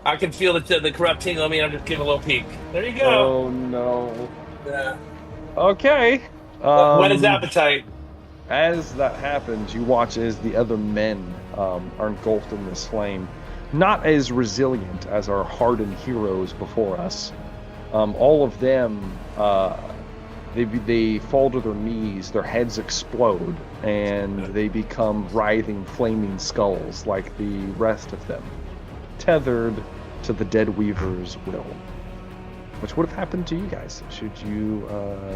I can feel the corrupt tingle on me. I'm just giving a little peek. There you go.
Oh no.
Yeah.
Okay.
Whet his appetite.
As that happens, you watch as the other men are engulfed in this flame. Not as resilient as our hardened heroes before us. All of them, they fall to their knees, their heads explode, and they become writhing, flaming skulls like the rest of them, tethered to the Deathweaver's will. Which would have happened to you guys should you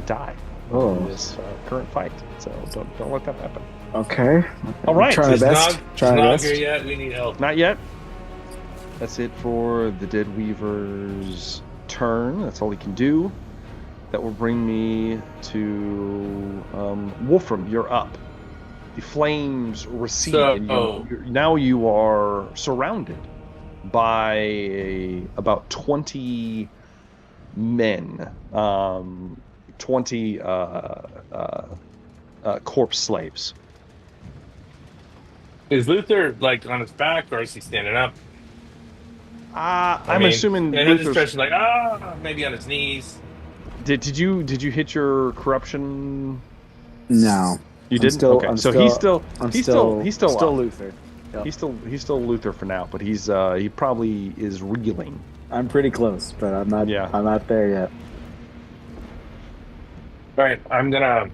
die in this current fight. So don't let that happen.
Okay.
All right.
Try my best. Try my best.
Here yet. We need help.
Not yet. That's it for the Deathweaver's turn. That's all he can do. That will bring me to Wolfram. You're up. The flames recede, and now you are surrounded by about 20 men, 20 corpse slaves.
Is Luther like on his back, or is he standing up?
I'm assuming
Luther's like maybe on his knees.
Did you hit your corruption?
No,
you didn't. Okay, he's still
Luther. Yep.
He's still Luther for now, but he probably is reeling.
I'm pretty close, but I'm not. Yeah. I'm not there yet.
All right, I'm gonna.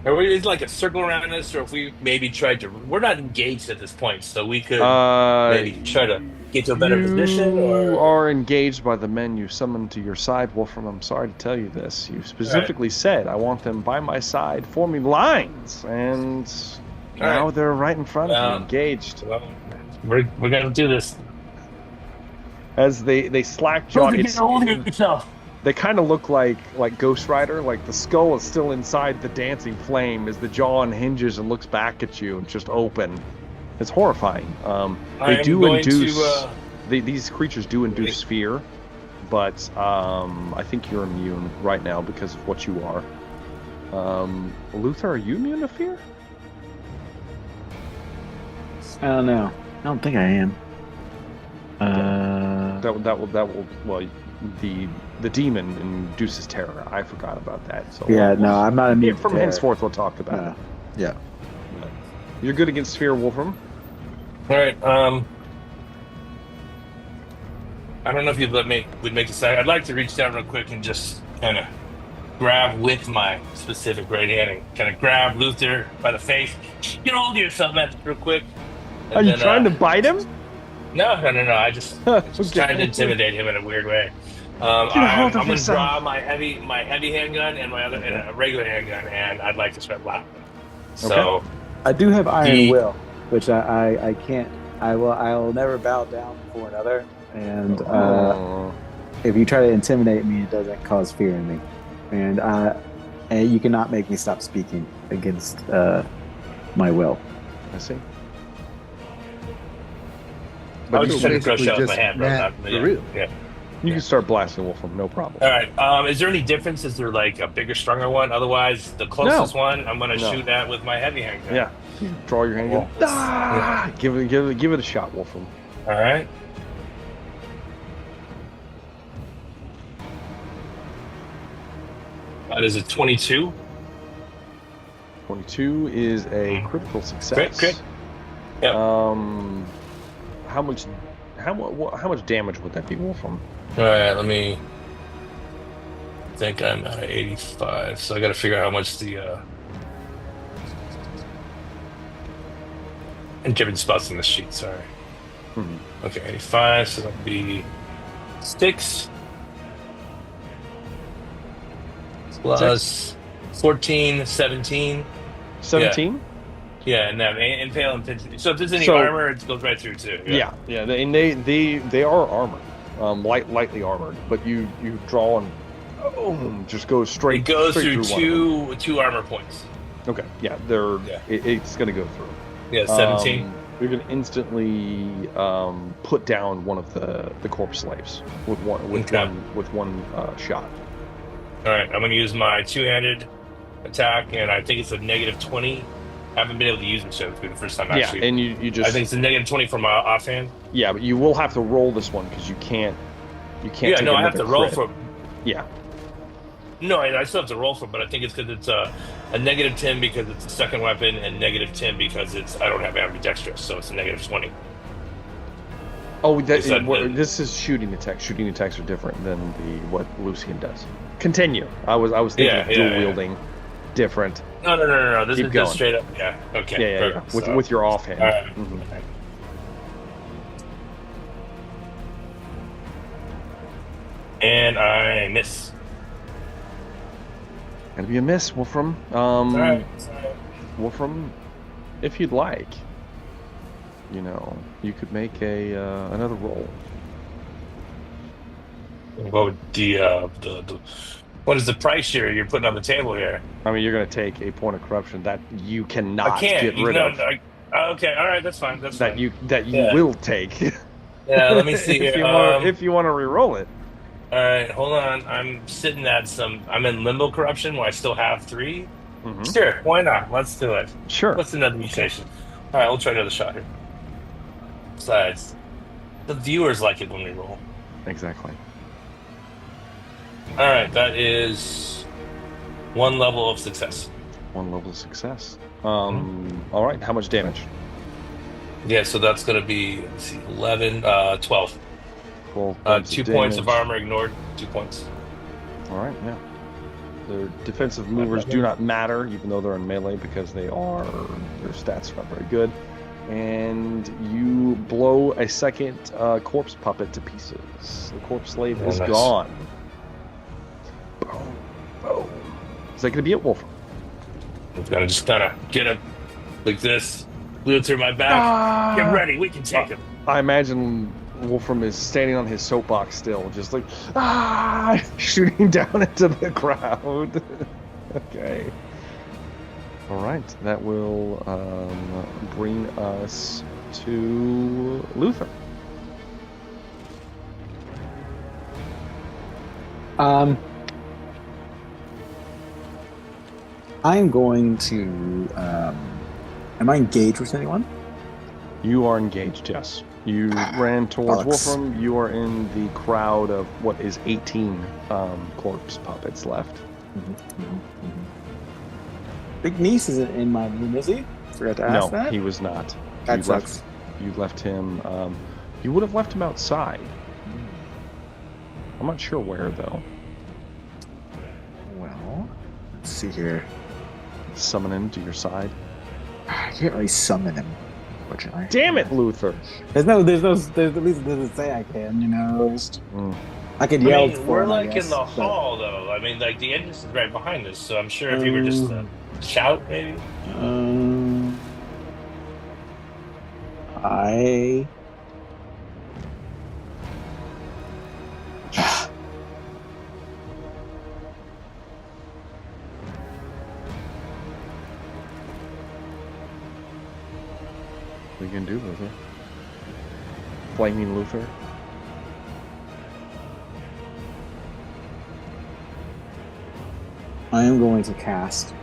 Is like a circle around us, or if we maybe tried to, we're not engaged at this point, so we could maybe try to get to a better position.
You are engaged by the men you summoned to your side, Wolfram. I'm sorry to tell you this. You specifically said, "I want them by my side, forming lines," and now they're right in front of you, engaged.
Well, we're gonna do this.
As they slack jaw, they kind of look like Ghost Rider. Like the skull is still inside the dancing flame as the jaw unhinges and looks back at you and just open. It's horrifying. They do induce. These creatures do induce fear, but I think you're immune right now because of what you are. Luther, are you immune to fear?
I don't know. I don't think I am.
That will. Well, the demon induces terror. I forgot about that. So
yeah, no, I'm not immune to
from
terror.
henceforth, we'll talk about it.
Yeah.
You're good against Sphere, Wolfram.
All right. I don't know if would make the side. I'd like to reach down real quick and just kind of grab with my specific right hand and kind of grab Luther by the face. Get hold of yourself, man, real quick. And
Are you trying to bite him?
No. I just trying to intimidate him in a weird way. I'm going to draw my heavy handgun and my other and a regular handgun, and I'd like to start laughing. So
I do have Iron Will, which I can't. I'll never bow down before another. And if you try to intimidate me, it doesn't cause fear in me. And you cannot make me stop speaking against my will.
I see.
But I was just trying to throw shit with my hand, bro.
For real.
Yeah.
You can start blasting Wolfram, no problem.
All right. Is there any difference? Is there like a bigger, stronger one? Otherwise, the closest one, I'm going to shoot at with my heavy handgun.
Yeah. You draw your handgun. Give it a shot, Wolfram.
All right. That is a 22.
22 is a critical success.
Crit. Yep.
How much damage would that be, Wolfram?
All right, let me think. I'm at 85, so I got to figure out how much the and different spots in the sheet. Sorry. Okay, 85. So that'll be 6 plus 14, 17.
17.
Yeah, and impale and pinch. So if there's any armor, it goes right through too.
Yeah. And they are armored, lightly armored, but you draw and just goes straight.
It goes
straight
through two armor points.
Okay, yeah, it's gonna go through.
Yeah, 17.
You're gonna instantly put down one of the corpse slaves with one shot.
All right, I'm gonna use my two-handed attack, and I think it's a -20. I haven't been able to use it, so it's been the first time actually.
Yeah, and you just.
I think it's a -20 from my offhand.
Yeah, but you will have to roll this one because you can't.
Yeah,
take
no, I have to roll
crit.
for.
Yeah.
No, I still have to roll for it, but I think it's because it's a -10 because it's a second weapon, and -10 because I don't have ambidextrous, so it's a -20.
Oh, this is shooting attacks. Shooting attacks are different than what Lucian does. Continue. I was thinking of dual wielding, different.
No. This
Keep
is
going.
just straight up. Yeah. Okay.
Yeah. With your offhand.
All right. And I miss.
Gonna be a miss, Wolfram.
All right.
Wolfram, if you'd like, you could make another roll.
What would what is the price you're putting on the table here?
I mean, you're going to take a point of corruption that you cannot get rid of.
Okay, all right, that's fine.
That you will take.
Yeah, let me see here.
If you want to re-roll it.
All right, hold on. I'm sitting at I'm in limbo corruption where I still have 3.
Mm-hmm.
Sure, why not? Let's do it.
Sure.
What's another mutation? All right, we'll try another shot here. Besides, the viewers like it when we roll.
Exactly.
All right, that is 1 level of success.
1 level of success. All right, how much damage?
Yeah, so that's going to be 11, 12. 2 points of armor ignored. 2 points.
All right, yeah. Their defensive movers do not matter, even though they're in melee, because their stats are not very good. And you blow a second corpse puppet to pieces. The corpse slave is gone. Boom. Is that going to be it, Wolfram?
I'm going to just kind of get him like this, blew through my back. Get ready, we can take him.
I imagine Wolfram is standing on his soapbox still, just like, shooting down into the crowd. Okay. All right, that will bring us to Luther.
I'm going to. Am I engaged with anyone?
You are engaged, yes. You ran towards
Bollocks.
Wolfram. You are in the crowd of what is 18 corpse puppets left.
Big Niece isn't in my room, is he? Forgot to ask that.
No, he was not.
That sucks.
You left him. You would have left him outside. I'm not sure where though.
Well, let's see here.
Summon him to your side.
I can't really summon him, unfortunately.
Damn it, Luther!
There's the reason doesn't say I can, you know. I could yell.
We're
him,
like
guess,
in the
but...
hall, though. I mean, like the entrance is right behind us, so I'm sure if you were just to shout, maybe.
What are you gonna do, Luther? Flaming Luther?
I am going to cast.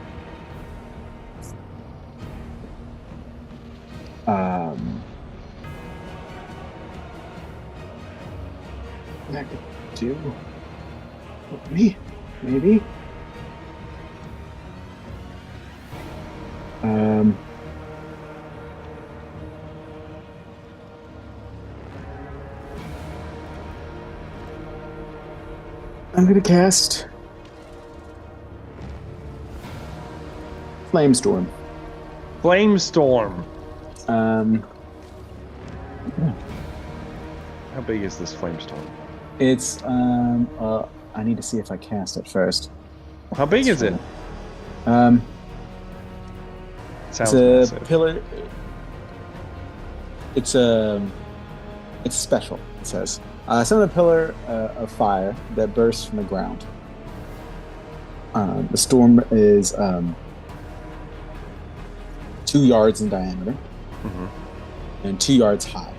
What I could do? Me? Maybe? I'm gonna cast Flamestorm.
Flamestorm!
Yeah.
How big is this flamestorm?
It's I need to see if I cast it first.
How big is it?
Sounds
Sounds
it's a
massive.
pillar. It's special. It says summon a pillar of fire that bursts from the ground. The storm is 2 yards in diameter and 2 yards high.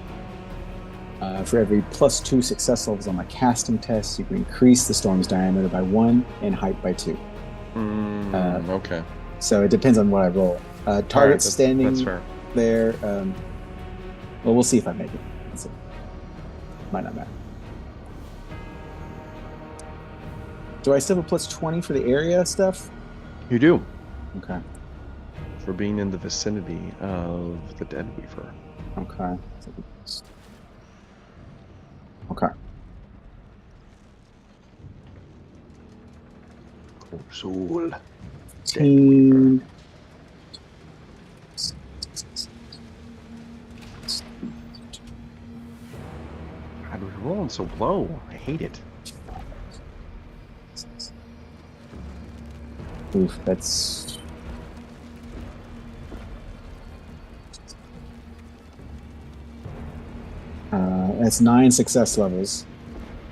For every +2 success levels on the casting test, you can increase the storm's diameter by 1 and height by 2.
Okay.
So it depends on what I roll. Target
Alright,
standing
that's fair.
there. Well, we'll see if I make it. Let's see. Might not matter. Do I still have a +20 for the area stuff?
You do.
Okay.
For being in the vicinity of the Deathweaver.
Okay. Okay.
Soul.
15.
God, we're rolling so low. I hate it.
Oof, that's. That's 9 success levels.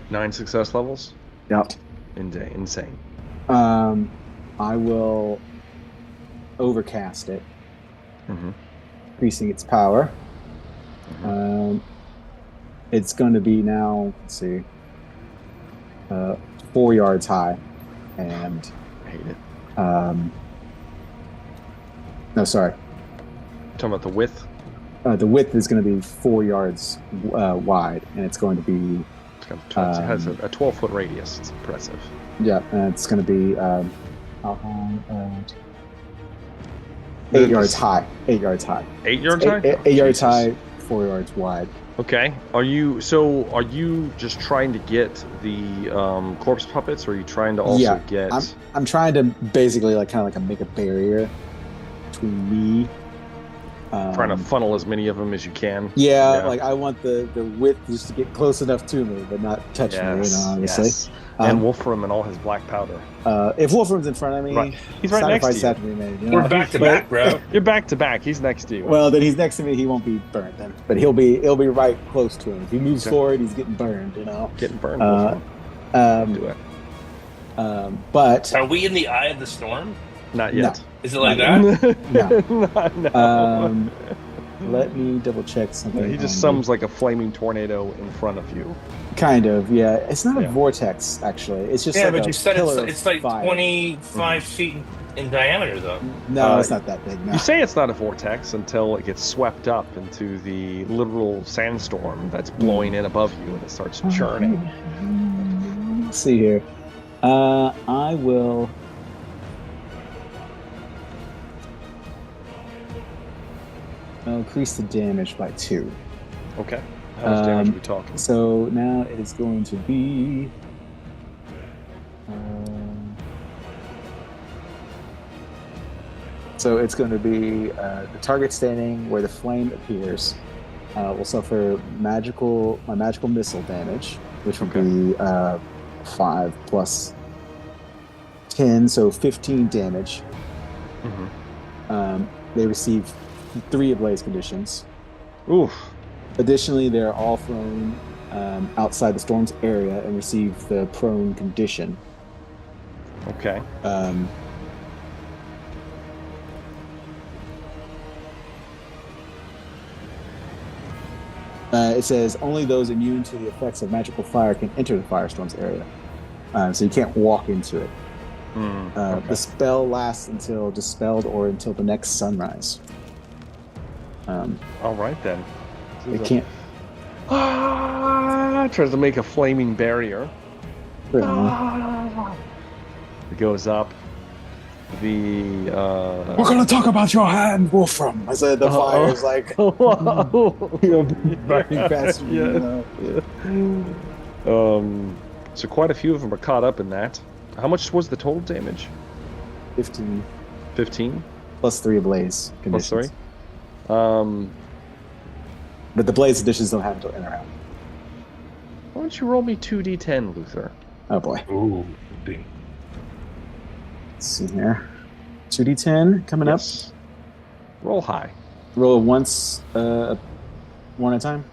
9 success levels?
Yep.
Insane.
I will overcast it,
Mm-hmm.
increasing its power. It's going to be now, let's see, 4 yards high, and
I hate it.
no, sorry.
Talking about the width?
The width is going to be 4 yards wide, and it's going to be
It has a 12-foot radius. It's impressive.
yeah, and it's going to be how high? 8 yards high. 8 yards high.
8 yards high?
8 yards
Jesus.
high, 4 yards wide.
Okay. Are you just trying to get the corpse puppets, or are you trying to also get?
I'm trying to basically make a barrier between me.
Trying to funnel as many of them as you can.
Yeah, like I want the width just to get close enough to me, but not touch me. Obviously.
Yes. And Wolfram and all his black powder.
If Wolfram's in front of me,
he's right next to you.
Have to be made,
We're back to back, bro.
You're back to back. He's next to you.
Well, then he's next to me. He won't be burnt then, but he'll be right close to him. If he moves forward, he's getting burned.
Getting burned. Do it.
But
are we in the eye of the storm?
Not yet.
No. Is it like that?
No. Let me double check something.
He just sums like a flaming tornado in front of you.
Kind of, yeah. It's not a vortex, actually. It's just
yeah,
like
but
a
you said
pillar
it's like
of fire.
25 feet in diameter, though.
No, it's not that big. No.
You say it's not a vortex until it gets swept up into the literal sandstorm that's blowing in above you and it starts churning.
Let's see here. I will. I'll increase the damage by 2.
Okay. How much damage are we talking?
So now it is going to be. So it's going to be the target standing where the flame appears will suffer my magical missile damage, which would be 5 plus 10, so 15 damage. They receive 3 ablaze conditions.
Oof.
Additionally, they're all thrown outside the storm's area and receive the prone condition.
Okay.
It says only those immune to the effects of magical fire can enter the firestorm's area. So you can't walk into it.
Okay.
The spell lasts until dispelled or until the next sunrise.
All right, then.
It can't.
Tries to make a flaming barrier. It goes up.
We're gonna talk about your hand, Wolfram. I said the fire is like burning faster.
So quite a few of them are caught up in that. How much was the total damage?
15.
15?
Plus 3 ablaze conditions.
Plus 3?
But the blaze conditions don't have until end round.
Why don't you roll me 2d10, Luther?
Oh boy.
Ooh. Big.
Let's see here. 2d10 coming up.
Roll high.
Roll once, one at a time?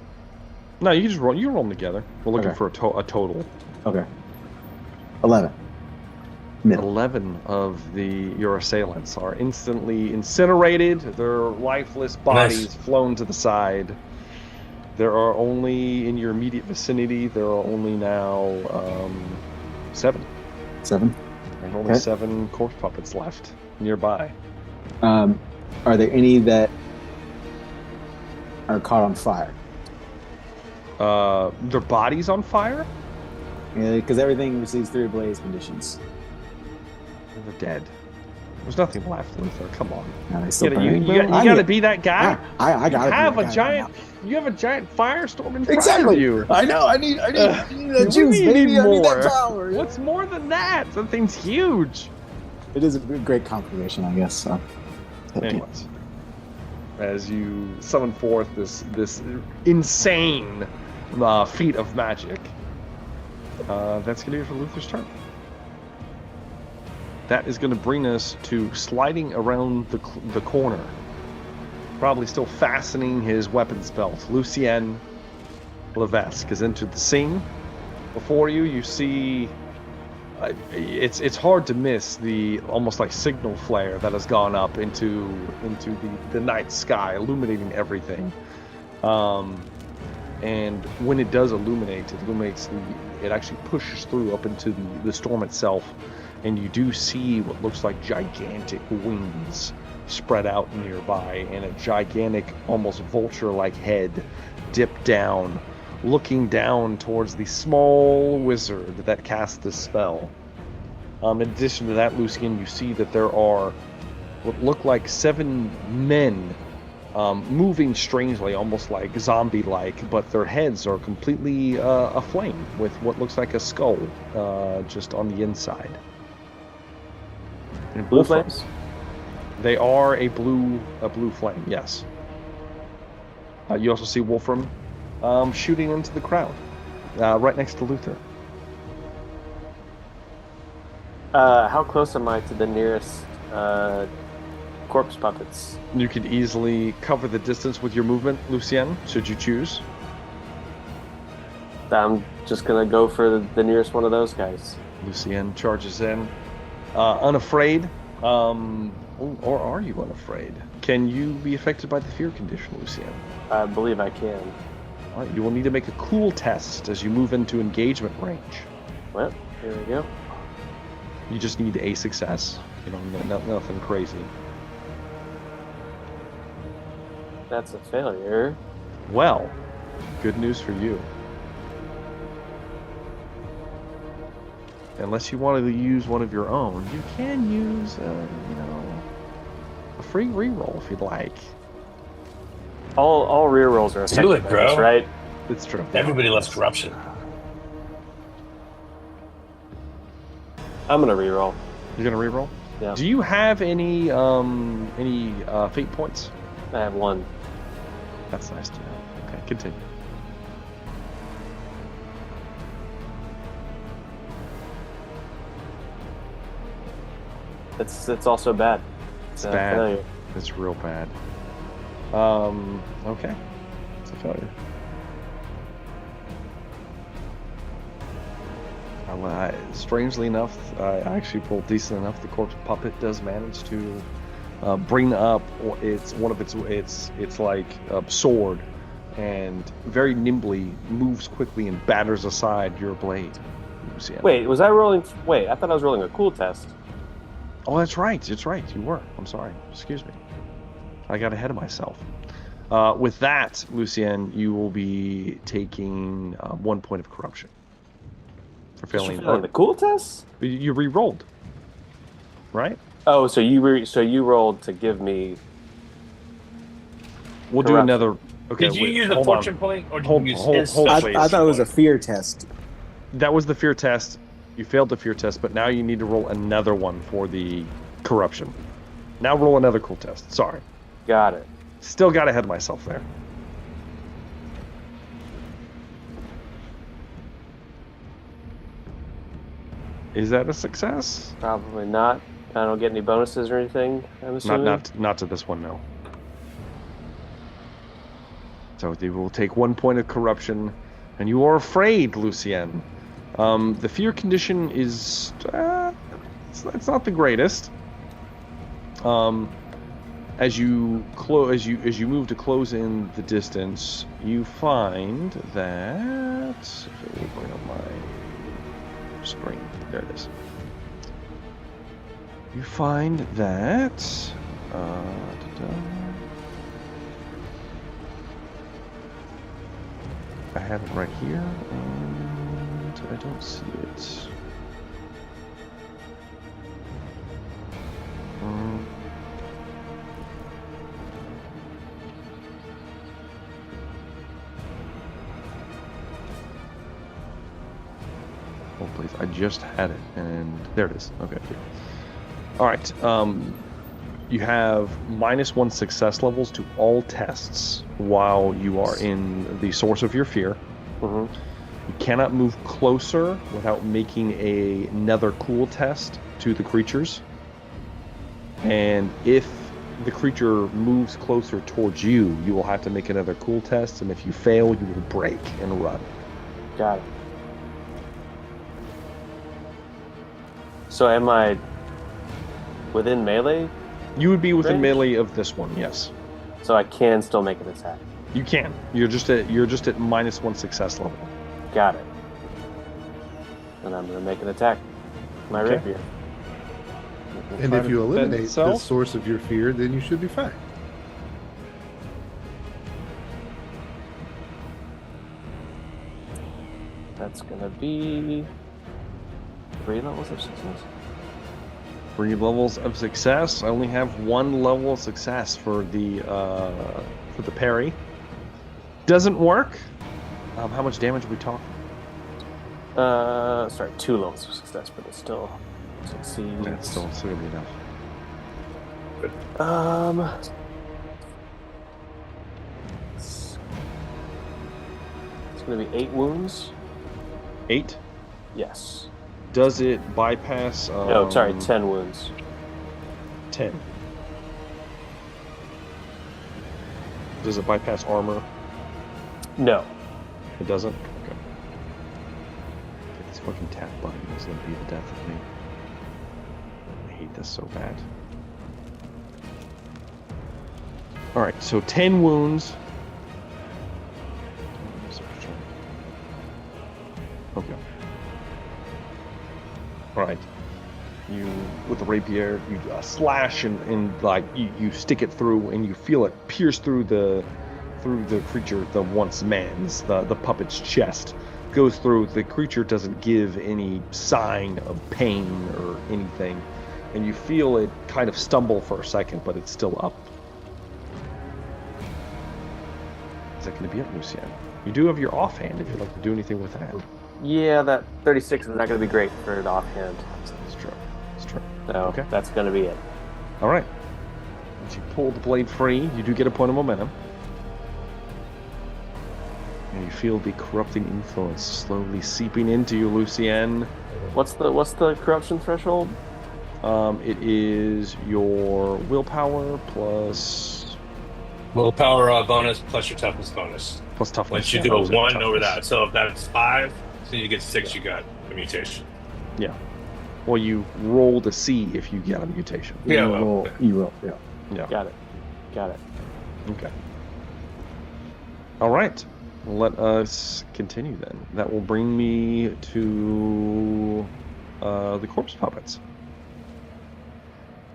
No, you can just roll. You roll them together. We're looking
Okay.
for a total.
Okay. 11. Middle.
11 of your assailants are instantly incinerated. Their lifeless bodies flown to the side. There are only, in your immediate vicinity, there are only now 7.
7.
There's only 7 corpse puppets left nearby.
Are there any that are caught on fire?
Their bodies on fire?
Yeah, because everything receives 3 ablaze conditions.
They're dead. There's nothing left, Luther. Come on.
No, they still
You
burn.
gotta be that guy.
I gotta
have
be
a
that guy
giant. You have a giant firestorm in front
Exactly.
of you.
I know. I need that
You
juice,
need
baby. I need
more.
that power. Yeah.
What's more than that? That thing's huge.
It is a great confirmation, I guess. So.
Anyways, as you summon forth this insane feat of magic, that's gonna be for Luther's turn. That is going to bring us to sliding around the corner, probably still fastening his weapons belt. Lucien Levesque has entered the scene. Before you, you see it's hard to miss the almost like signal flare that has gone up into the night sky, illuminating everything. And when it does illuminate, it actually pushes through up into the storm itself. And you do see what looks like gigantic wings spread out nearby, and a gigantic, almost vulture-like head dip down, looking down towards the small wizard that cast this spell. In addition to that, Lucien, you see that there are what look like 7 men moving strangely, almost like zombie-like, but their heads are completely aflame with what looks like a skull just on the inside. And
Blue flames?
They are a blue flame, yes. You also see Wolfram shooting into the crowd, right next to Luther.
How close am I to the nearest corpse puppets?
You could easily cover the distance with your movement, Lucien, should you choose.
I'm just gonna go for the nearest one of those guys.
Lucien charges in. Unafraid, or are you unafraid? Can you be affected by the fear condition, Lucien?
I believe I can.
All right, you will need to make a cool test as you move into engagement range.
Well, here we go.
You just need a success. Nothing crazy.
That's a failure.
Well, good news for you. Unless you wanted to use one of your own, you can use, a free reroll if you'd like.
All rear rolls are
Do it,
affected by this,
bro.
right?
It's true.
Everybody loves corruption.
I'm gonna reroll.
You're gonna reroll?
Yeah.
Do you have any fate points?
I have one.
That's nice to know. Okay, continue.
It's also bad.
It's
a
bad.
failure.
It's real bad. Okay. It's a failure. Strangely enough, I actually pulled decent enough. The corpse puppet does manage to bring up its sword, and very nimbly moves quickly and batters aside your blade.
Wait, was I rolling? Wait, I thought I was rolling a cool test.
Oh, that's right. That's right. You were. I'm sorry. Excuse me. I got ahead of myself. With that, Lucien, you will be taking 1 point of corruption for failing
the cool test.
You re-rolled, right?
Oh, so you rolled to give me.
We'll do another. Okay.
Did you use a fortune point, or did you use his
hold,
I
please.
thought it was a fear test.
That was the fear test. You failed the fear test, but now you need to roll another one for the corruption. Now roll another cool test. Sorry.
Got it.
Still got ahead of myself there. Is that a success?
Probably not. I don't get any bonuses or anything. I'm assuming.
Not to this one, no. So they will take 1 point of corruption, and you are afraid, Lucien. The fear condition is it's not the greatest. As you move to close in the distance, you find that if it will bring up my screen, there it is. You find that I have it right here, and I don't see it. Oh, please. I just had it, and there it is. Okay. All right. You have -1 success levels to all tests while you are in the source of your fear.
Mm-hmm.
You cannot move closer without making another cool test to the creatures. And if the creature moves closer towards you, you will have to make another cool test. And if you fail, you will break and run.
Got it. So am I within melee?
You would be within
range?
melee of this one, yes.
So I can still make an attack.
You can. You're just at -1 success level.
Got it. And I'm gonna make an attack. My
Okay.
rapier.
And
Try
if
to
you
defend
eliminate the
itself.
source of your fear, then you should be fine.
That's gonna be 3 levels of success.
3 levels of success. I only have 1 level of success for the parry. Doesn't work. How much damage are we talking?
Sorry, 2 levels of success, but it still succeeds.
That's still gonna be enough.
It's gonna be 8 wounds.
8.
Yes.
Does it bypass?
No, sorry, 10 wounds.
10. Does it bypass armor?
No.
It doesn't? Okay. This fucking tap button is gonna be the death of me. I hate this so bad. Alright, so 10 wounds. Okay. Alright. You, with the rapier, you slash and like you stick it through, and you feel it pierce through the creature, the once man's, the puppet's chest. Goes through. The creature doesn't give any sign of pain or anything, and you feel it kind of stumble for a second, but it's still up. Is that going to be it, Lucien? You do have your offhand if you'd like to do anything with that.
Yeah, that 36 is not going to be great for an offhand.
It's true. It's true.
So
Okay.
that's going to be it.
All right. Once you pull the blade free, you do get a point of momentum. And you feel the corrupting influence slowly seeping into you, Lucien.
What's the corruption threshold?
It is your willpower plus
Willpower bonus plus your toughness bonus.
plus toughness.
Once you
Yeah,
do a
that was it,
1
toughness.
over that. So if that's 5, so you get 6, you got a mutation.
Yeah. Well, you roll to see if you get a mutation.
Yeah,
You
well,
roll. You roll. Yeah.
Yeah.
Got it.
Okay. All right. Let us continue then. That will bring me to the corpse puppets.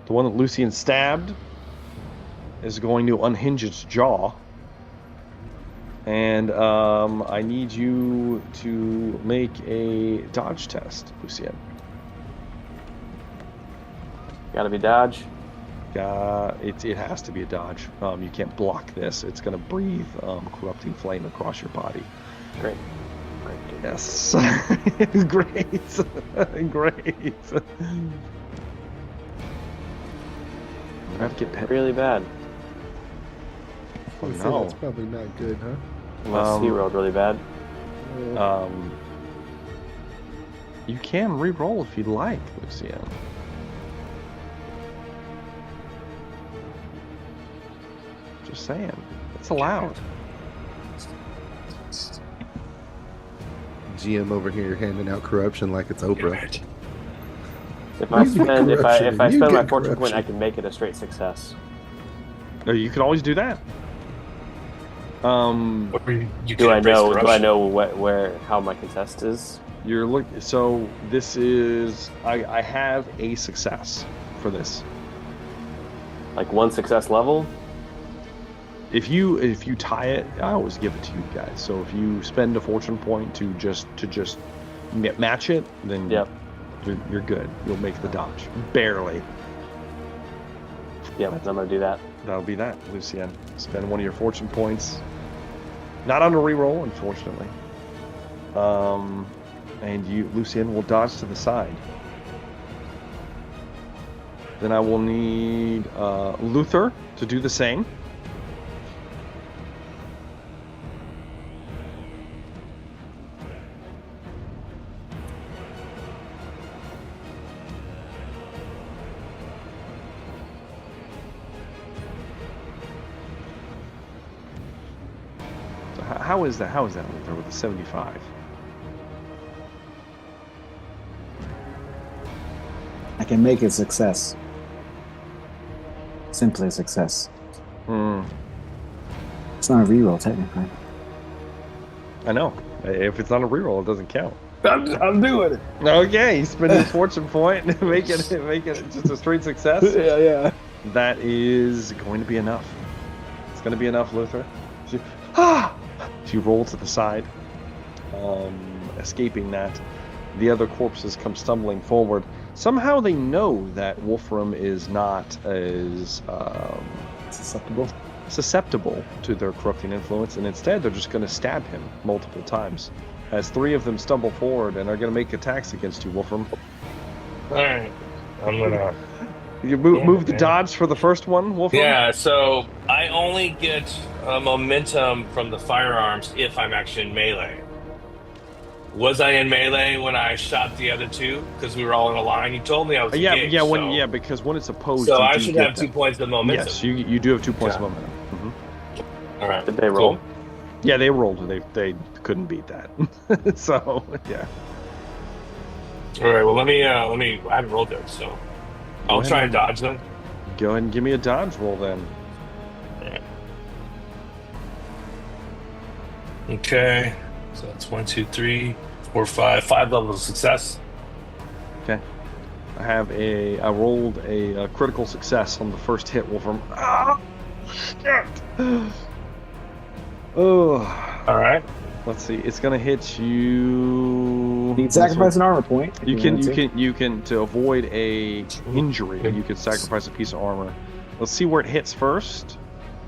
The one that Lucien stabbed is going to unhinge its jaw. And I need you to make a dodge test, Lucien.
Gotta be dodge.
It has to be a dodge. You can't block this. It's going to breathe corrupting flame across your body.
Great.
Yes. Great. Great. You have to get pet.
Really bad.
Oh,
I would say
no.
that's probably not good, huh?
Unless he rolled really bad.
You can re-roll if you'd like, Lucien. Just saying. It's allowed.
GM over here handing out corruption like it's Oprah.
If I
You get
spend if
corruption,
I
you
spend my
get
fortune point,
corruption.
I can make it a straight success.
Or you could always do that.
Do I know where how my contest is?
You're so this is I have a success for this.
Like one success level?
If you tie it, I always give it to you guys. So if you spend a fortune point to just match it, then
Yep.
you're good. You'll make the dodge. Barely.
Yep, I'm gonna do that.
That'll be that, Lucien. Spend one of your fortune points. Not on a reroll, unfortunately. And Lucien, will dodge to the side. Then I will need Luther to do the same. So how is that? How is that, Luther, with a 75?
I can make it a success. Simply a success. It's not a reroll, technically.
I know. If it's not a reroll, it doesn't count.
I'm doing it.
Okay, spend his fortune point and make it just a straight success.
Yeah.
That is going to be enough. It's going to be enough, Luther. She rolls to the side, escaping that. The other corpses come stumbling forward. Somehow they know that Wolfram is not as susceptible to their corrupting influence, and instead they're just going to stab him multiple times. As 3 of them stumble forward and are going to make attacks against you, Wolfram.
Alright. I'm gonna...
You move the dodge for the first one, Wolfram?
Yeah, so I only get momentum from the firearms if I'm actually in melee. Was I in melee when I shot the other 2? Because we were all in a line. You told me I was engaged,
because when it's opposed,
so
you
I
do
should
get
have 2
that.
points of momentum.
Yes, you do have 2 points
Okay.
of momentum. Mm-hmm.
All right.
Did they roll?
Cool.
Yeah, they rolled. They couldn't beat that. So yeah.
All right. Well, let me. I haven't rolled yet, so I'll try and dodge them.
Go ahead and give me a dodge roll then.
Okay. So that's 1, 2, 3, 4, 5. 5 levels of success.
Okay. I rolled a critical success on the first hit, Wolfram. Ah, shit. Oh.
All right.
Let's see. It's gonna hit you.
You can sacrifice an armor point.
You can to avoid a injury. You can sacrifice a piece of armor. Let's see where it hits first.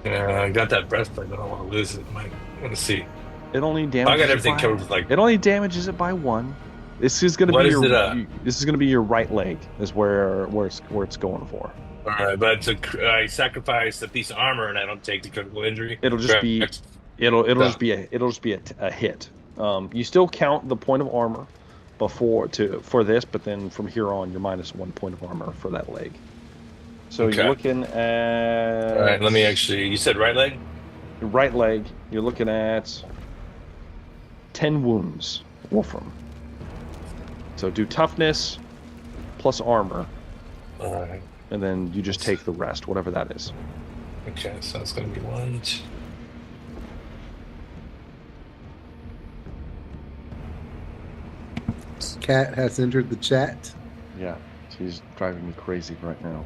Yeah, I got that breastplate. I don't want to lose it. I want to see.
It only damages.
I got everything covered with
It only damages it by 1. This is gonna be this is gonna be your right leg. Is where it's going for.
All right, but I sacrifice a piece of armor and I don't take the critical injury.
It'll just be. It'll just be a hit. You still count the point of armor for this, but then from here on you're minus 1 point of armor for that leg. So you're looking at.
All right, let me actually. You said right leg.
Your right leg. You're looking at 10 wounds, Wolfram. So do toughness plus armor.
All right.
And then you just take the rest, whatever that is.
Okay, so it's going to be 1, 2.
Cat has entered the chat.
Yeah, she's driving me crazy right now.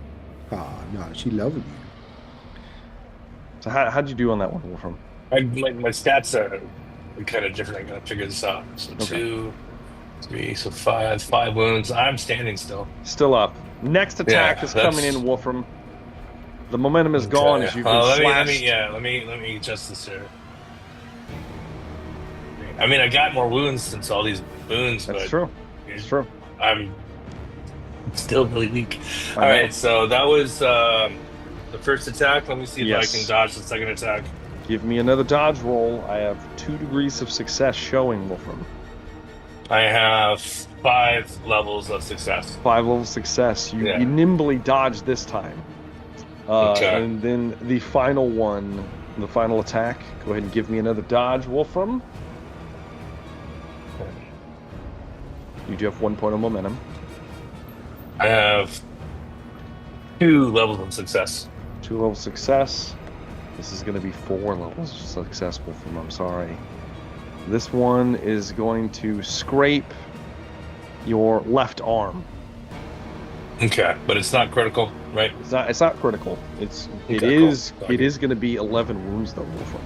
Oh, no, she loving you.
So how'd you do on that one, Wolfram?
My stats are kind of different. I got to figure this out. So 2, 3, so 5 wounds. I'm standing still.
Still up. Next attack is coming in, Wolfram. The momentum is gone as you've been slashed.
Let me adjust this here. I mean, I got more wounds since all these wounds.
That's true. It's true.
I'm still really weak. All right, so that was the first attack. Let me see if I can dodge the second attack.
Give me another dodge roll. I have 2 degrees of success showing, Wolfram.
I have 5 levels of success.
5 levels of success. You nimbly dodged this time. And then the final one, the final attack. Go ahead and give me another dodge, Wolfram. You do have 1 point of momentum.
I have 2 levels of success.
2 levels of success. This is going to be 4 levels of success, Wolfram. I'm sorry. This one is going to scrape your left arm.
Okay, but it's not critical, right?
It's not critical. It is going to be 11 wounds though, Wolfram.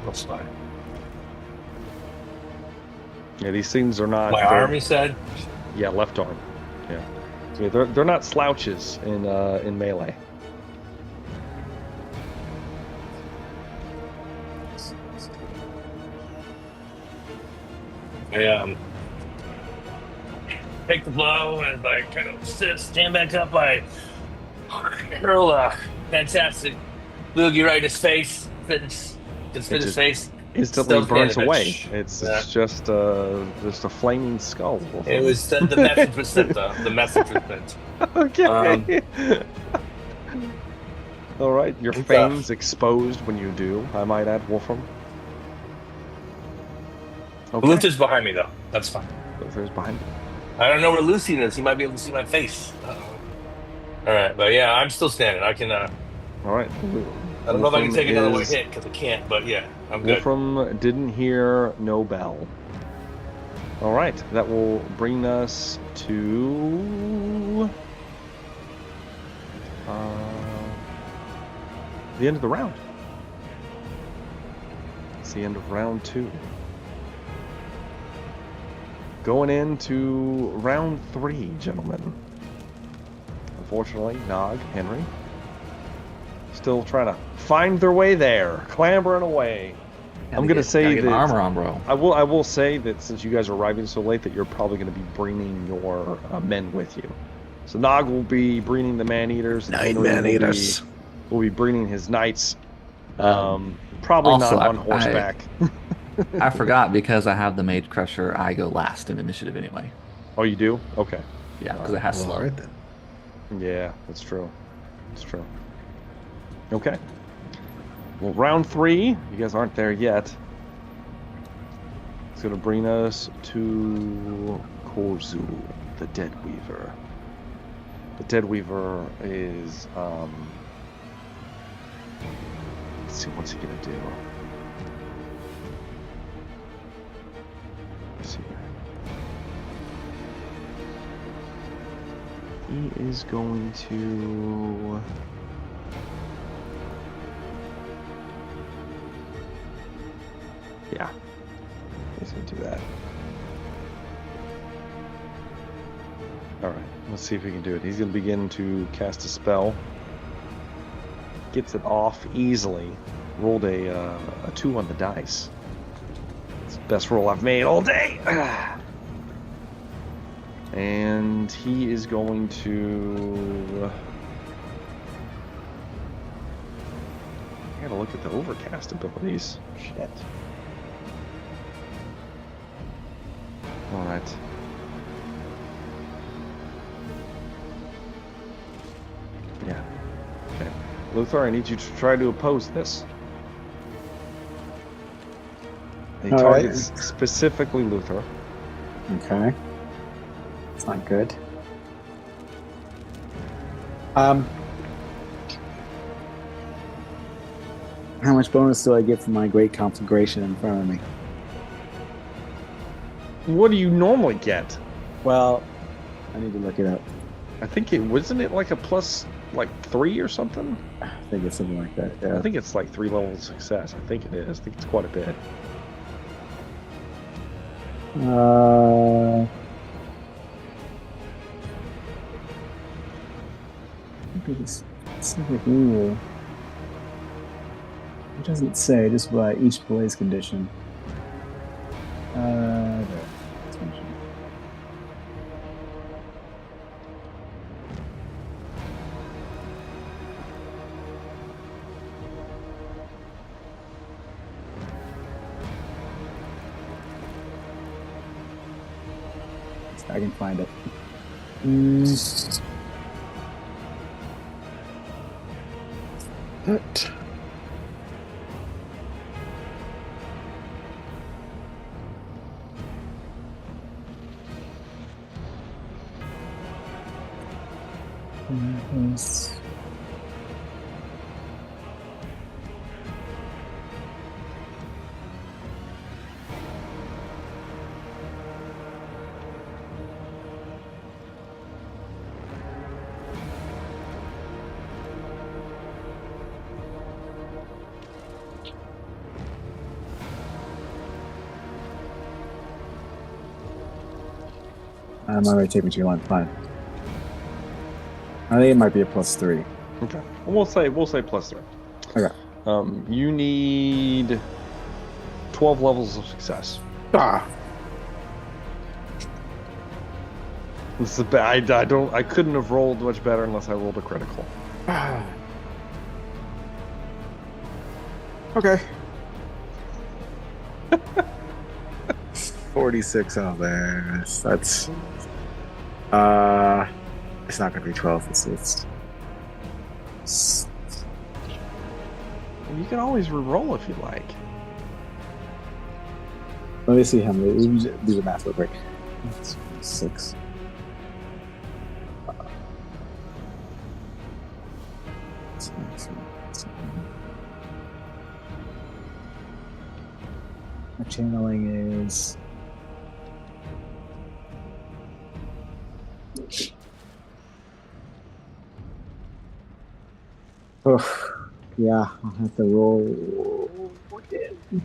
That's fine.
Yeah, these things are not.
My arm, you said?
Yeah, left arm. Yeah. So they're not slouches in melee.
I take the blow and I kind of stand back up. I hurl a fantastic loogie right in his face. Fits his face.
Instantly burns away. It's just a flaming skull.
It was the message was sent though. The message was sent.
Okay. All right. Your fangs exposed when you do. I might add, Wolfram.
Okay. Luther's behind me though. That's fine.
Luther's behind me.
I don't know where Lucy is. He might be able to see my face. All right, but yeah, I'm still standing. I can.
All right.
I don't know if I can take another one hit because I can't, but yeah, I'm good.
Wolfram didn't hear no bell. All right, that will bring us to the end of the round. It's the end of round 2. Going into round 3, gentlemen. Unfortunately, Nog, Henry, still trying to find their way there, clambering away. I'm going to say that
armor on, bro.
I will say that since you guys are arriving so late, that you're probably going to be bringing your men with you. So Nog will be bringing the man-eaters.
Man-eaters.
Will be bringing his knights. Probably also, not on horseback.
I forgot because I have the Mage Crusher. I go last in initiative anyway.
Oh, you do? Okay.
Yeah, because it has slow.
All right then.
Yeah, that's true. That's true. Okay. Well, round 3. You guys aren't there yet. It's going to bring us to Korzu, the Deathweaver. The Deathweaver is. Let's see, what's he going to do? Let's see. He is going to... Yeah. He's going to do that. Alright, let's see if he can do it. He's going to begin to cast a spell. Gets it off easily. Rolled a 2 on the dice. It's the best roll I've made all day. And he is going to... I gotta look at the overcast abilities. Shit. Alright. Yeah. Okay. Luthor, I need you to try to oppose this. He targets specifically Luthor.
Okay. It's not good. How much bonus do I get for my great conflagration in front of me?
What do you normally get?
Well, I need to look it up.
I think wasn't it like a plus 3 or something?
I think it's something like that. Yeah.
I think it's like 3 levels of success. I think it is. I think it's quite a bit.
Specific rule. It doesn't say, just by each blaze condition. There. It's mentioned. I can find it. What? I'm already taking too long. Fine. I think it might be a +3.
Okay. We'll say +3.
Okay.
You need 12 levels of success. This is bad. I couldn't have rolled much better unless I rolled a critical.
Okay. 46 out there. That's it's not gonna be 12. It's
You can always re-roll if you like.
Let me see how many. Do the math real quick. 6. My channeling is. Oh, yeah, I'll have to roll again.
You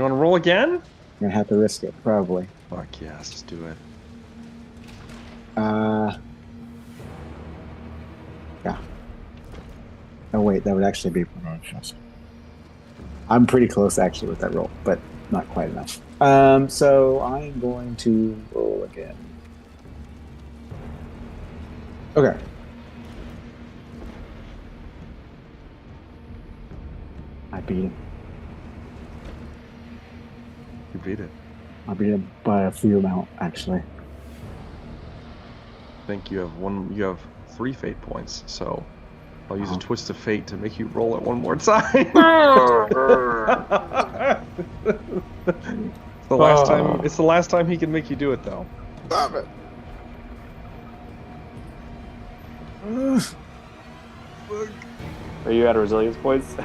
want to roll again?
I'm gonna have to risk it, probably.
Fuck yes, just do it.
Yeah. Oh wait, that would actually be. I'm pretty close actually with that roll, but not quite enough. So I'm going to roll again. Okay. I beat him.
You beat it.
I beat him by a few amount, actually.
I think you have 3 fate points, so I'll use a twist of fate to make you roll it one more time. It's the last time he can make you do it, though.
Stop it.
Are you out of resilience points?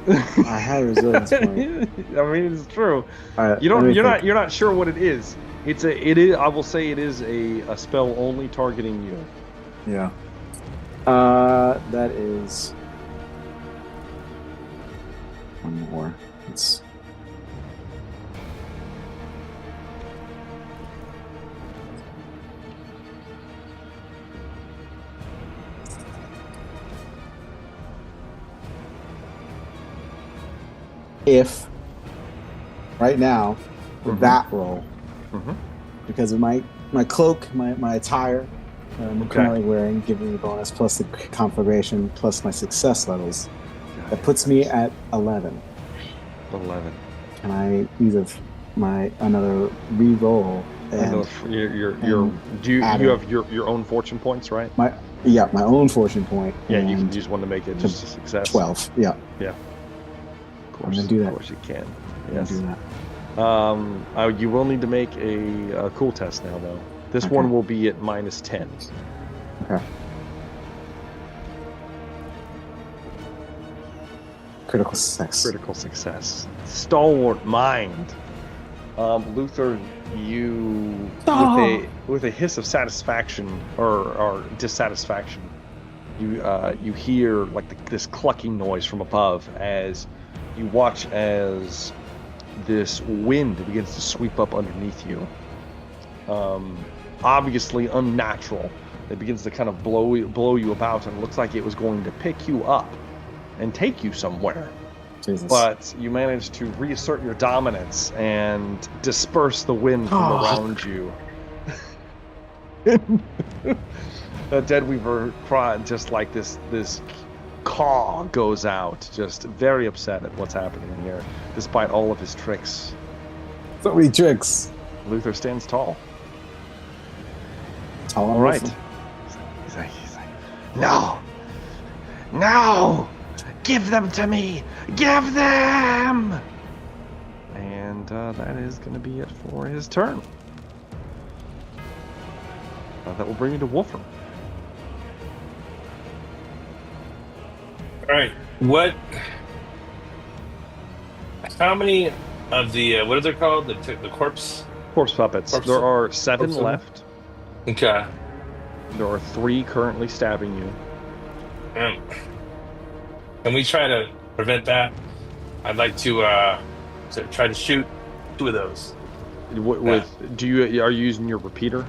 I had a resilience point.
I mean, it's true.
Right,
You're not sure what it is. I will say it is a spell only targeting you.
Yeah. That is one more. It's if right now with that roll, because of my cloak, my attire I'm currently wearing, giving me a bonus plus the conflagration plus my success levels. That puts me at 11.
11.
Can I use another re-roll? And
do you have your own fortune points, right?
My own fortune point.
Yeah, you can use one to make it just a success.
12. Yeah.
Yeah. Of course,
I'm gonna do that.
Of course you can. Yes.
Do that.
You will need to make a cool test now, though. This one will be at -10.
Okay. Critical success.
Critical success. Stalwart mind. Luther, you with a hiss of satisfaction or dissatisfaction, you hear like this clucking noise from above as you watch as this wind begins to sweep up underneath you. Obviously unnatural. It begins to kind of blow you about, and it looks like it was going to pick you up and take you somewhere.
Jesus.
But you managed to reassert your dominance and disperse the wind from around you. Deathweaver cried, just like this caw goes out, just very upset at what's happening here, despite all of his tricks.
So many tricks.
Luther stands tall.
All
right. He's like, no! Give them to me! Give them! And that is going to be it for his turn. That will bring you to Wolfram.
All right. How many of the what are they called? The corpse
Puppets. There are 7 left.
Okay.
There are 3 currently stabbing you.
Can we try to prevent that? I'd like to try to shoot 2 of those.
Are you using your repeater?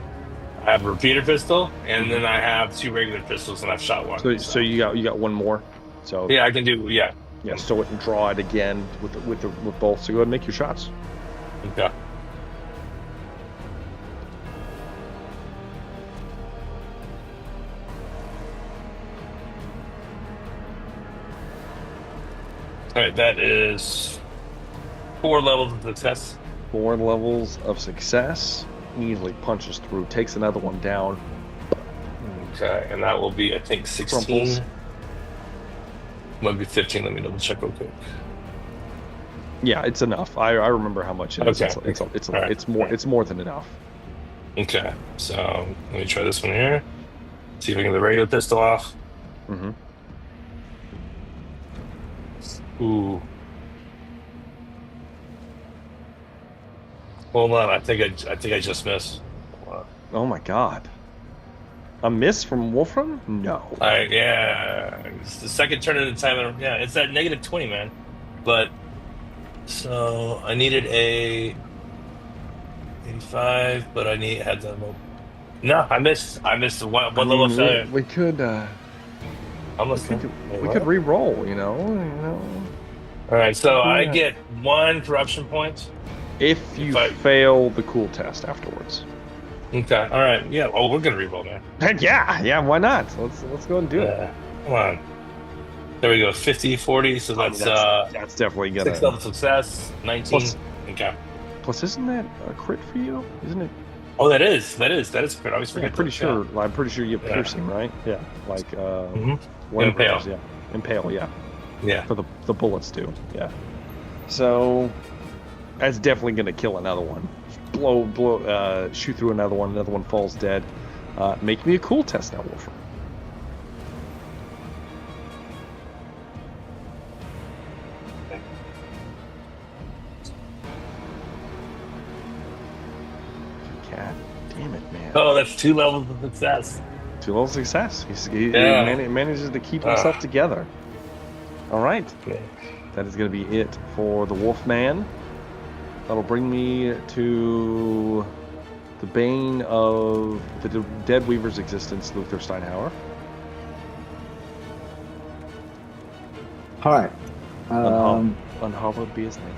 I have a repeater pistol, and then I have 2 regular pistols, and I've shot one.
So you got one more. So
yeah, I can do yeah.
So it can draw it again with both. So go ahead and make your shots.
Okay. All right, that is 4 levels of success.
4 levels of success. Easily punches through. Takes another one down.
Okay, and that will be, I think, 16.
Crumples.
Might be 15. Let me double check real quick.
Yeah, it's enough. I remember how much it is.
Okay.
It's more than enough.
Okay, so let me try this one here. See if I can get the regular pistol off.
Mm-hmm.
Ooh. Hold on, I think I just missed.
Oh my god. A miss from Wolfram? No.
Yeah. It's the second turn of the timer. Yeah, it's that -20, man. But so I needed a 85, but had the no, I missed the one level of failure.
We could
Almost
we could re-roll, you know.
All right, so I get 1 corruption point
if you fail the cool test afterwards.
Okay, all right, yeah. Oh, we're gonna re-roll, man.
Heck yeah, why not? Let's go and do it.
Come on. There we go, 50, 40. So that's
definitely gonna
6 level success, 19. Okay.
Plus, isn't that a crit for you? Isn't it?
Oh, that is crit. I always forget.
I'm pretty sure you have piercing, right? Yeah, like
Impale.
Yeah, impale. Yeah.
Yeah.
For the bullets do. Yeah. So that's definitely gonna kill another one. Shoot through another one falls dead. Make me a cool test now, Wolfram. God damn it, man.
Oh, that's 2 levels of success.
multi-level success. He manages to keep himself together. All right.
Okay.
That is going to be it for the Wolfman. That'll bring me to the bane of the Deathweaver's existence, Luther Steinhauer.
All right.
Unhallowed be his name.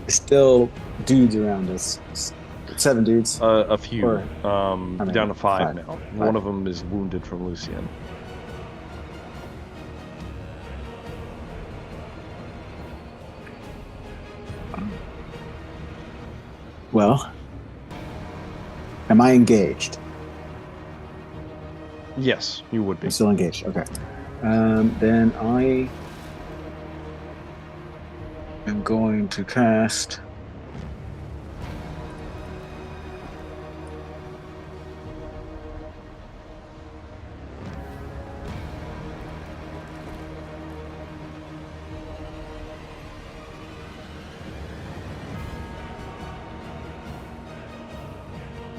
Still dudes around us. 7 dudes.
A few.
Or,
down to 5 now.
5.
One of them is wounded from Lucian.
Well, am I engaged?
Yes, you would be.
I'm still engaged. Okay. Then I am going to cast.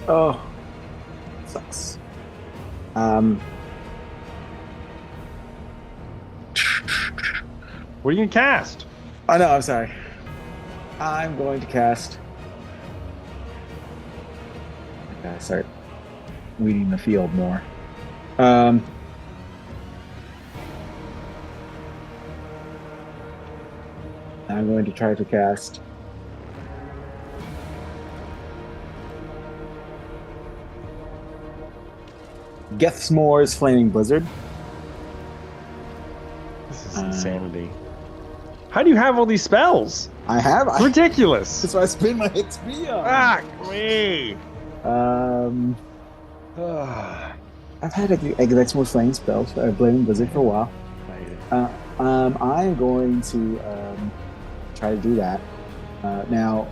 Oh, sucks.
What are you going to cast?
Oh no, I'm sorry. I'm going to cast. I gotta start weeding the field more. I'm going to try to cast. Gethsmore's Flaming Blizzard.
This is insanity. How do you have all these spells?
I have.
It's ridiculous.
That's why I spend my XP on.
Fuck me.
I've had a Gethsmore's Flaming spell, Flaming Blizzard for a while.
I hate it.
I'm going to try to do that. Now,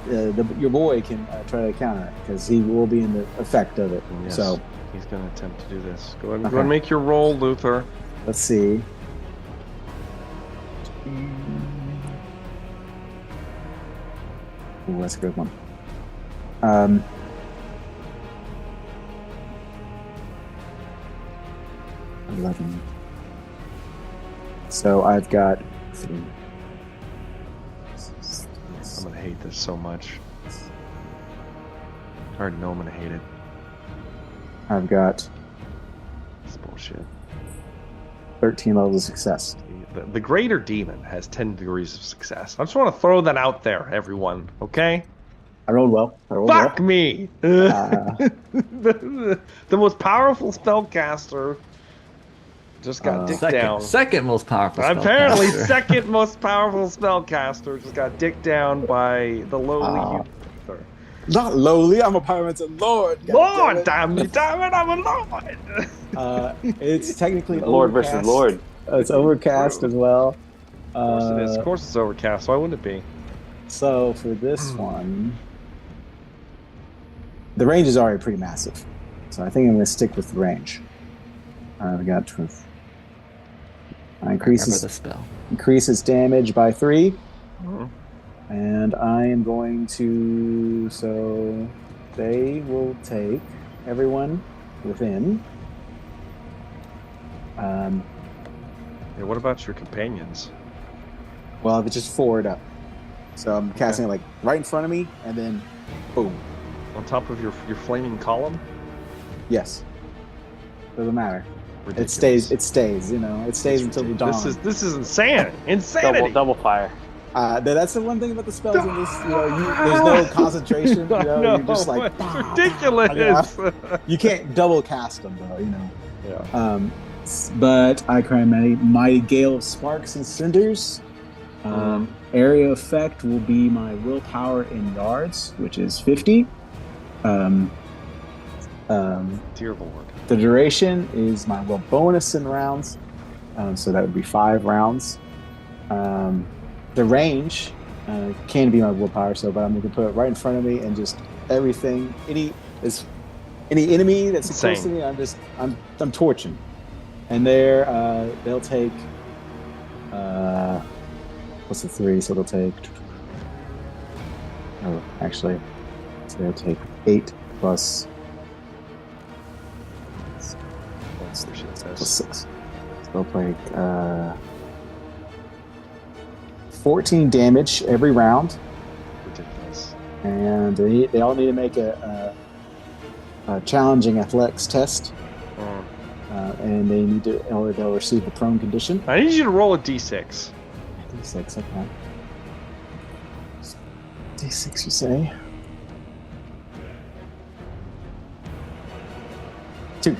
your boy can try to counter it because he will be in the effect of it.
Yes,
So
he's going to attempt to do this. Go ahead and make your roll, Luther.
let's see. Ooh, that's a good one. 11. So I've got 3.
I'm going to hate this so much. I already know I'm going to hate it.
I've got
It's bullshit.
13 levels of success.
The greater demon has 10 degrees of success. I just want to throw that out there, everyone. Okay?
I rolled well.
Fuck me! The most powerful spellcaster just got dicked down.
Second most powerful
Apparently,
spellcaster.
second most powerful spellcaster just got dicked down by the lowly Luther.
Not lowly. I'm a pyromancer lord.
Lord, damn it, I'm a lord.
It's technically
Lord
overcast.
versus Lord.
It's overcast as well.
Of course it is. Of course it's overcast. Why wouldn't it be?
So for this one, the range is already pretty massive. So I think I'm going to stick with the range. We got increases
the spell.
Increases damage by 3.
Mhm.
And I am going to, so they will take everyone within.
Yeah, what about your companions?
Well, if it's just forward up. So I'm casting it like right in front of me, and then boom.
On top of your flaming column?
Yes. Doesn't matter.
Ridiculous.
It stays, you know. It stays until the dawn.
This is insanity.
Double fire.
That's the one thing about the spells in this, you know, there's no concentration, you know,
No,
you're just like,
it's ridiculous.
you can't double cast them though, you know.
Yeah.
But I cry mighty gale of sparks and cinders. Area effect will be my willpower in yards, which is 50.
Dear Lord.
The duration is my will bonus in rounds, so that would be 5 rounds. The range can be my willpower, but I'm going to put it right in front of me and just everything. Any enemy that's close to me, I'm torching. And they'll take what's the 3? So they'll take
Oh, actually, so they'll take 8 plus. Plus 6. So they'll take 14 damage every round.
Ridiculous.
And they all need to make a challenging athletics test. And they need to, or they'll receive the prone condition.
I need you to roll a d6.
D6, okay. D6, you say? 2.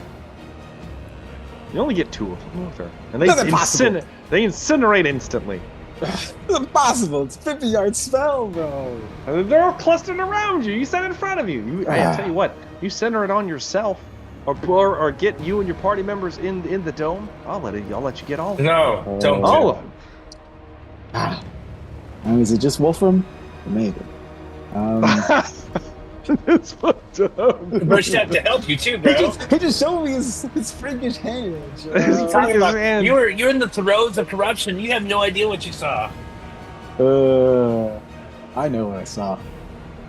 You only get 2 of them, Luther. And
That's impossible.
They incinerate instantly.
It's impossible. It's a 50-yard spell, bro.
They're all clustered around you. You said it in front of you. I tell you what, you center it on yourself, or get you and your party members in the dome. I'll let you get all of them.
No, don't.
All of them.
I mean, is it just Wolfram? Maybe.
It's fucked up.
Rushed out to help you too, bro.
He just showed me his freakish hand.
You're in the throes of corruption. You have no idea what you saw.
I know what I saw.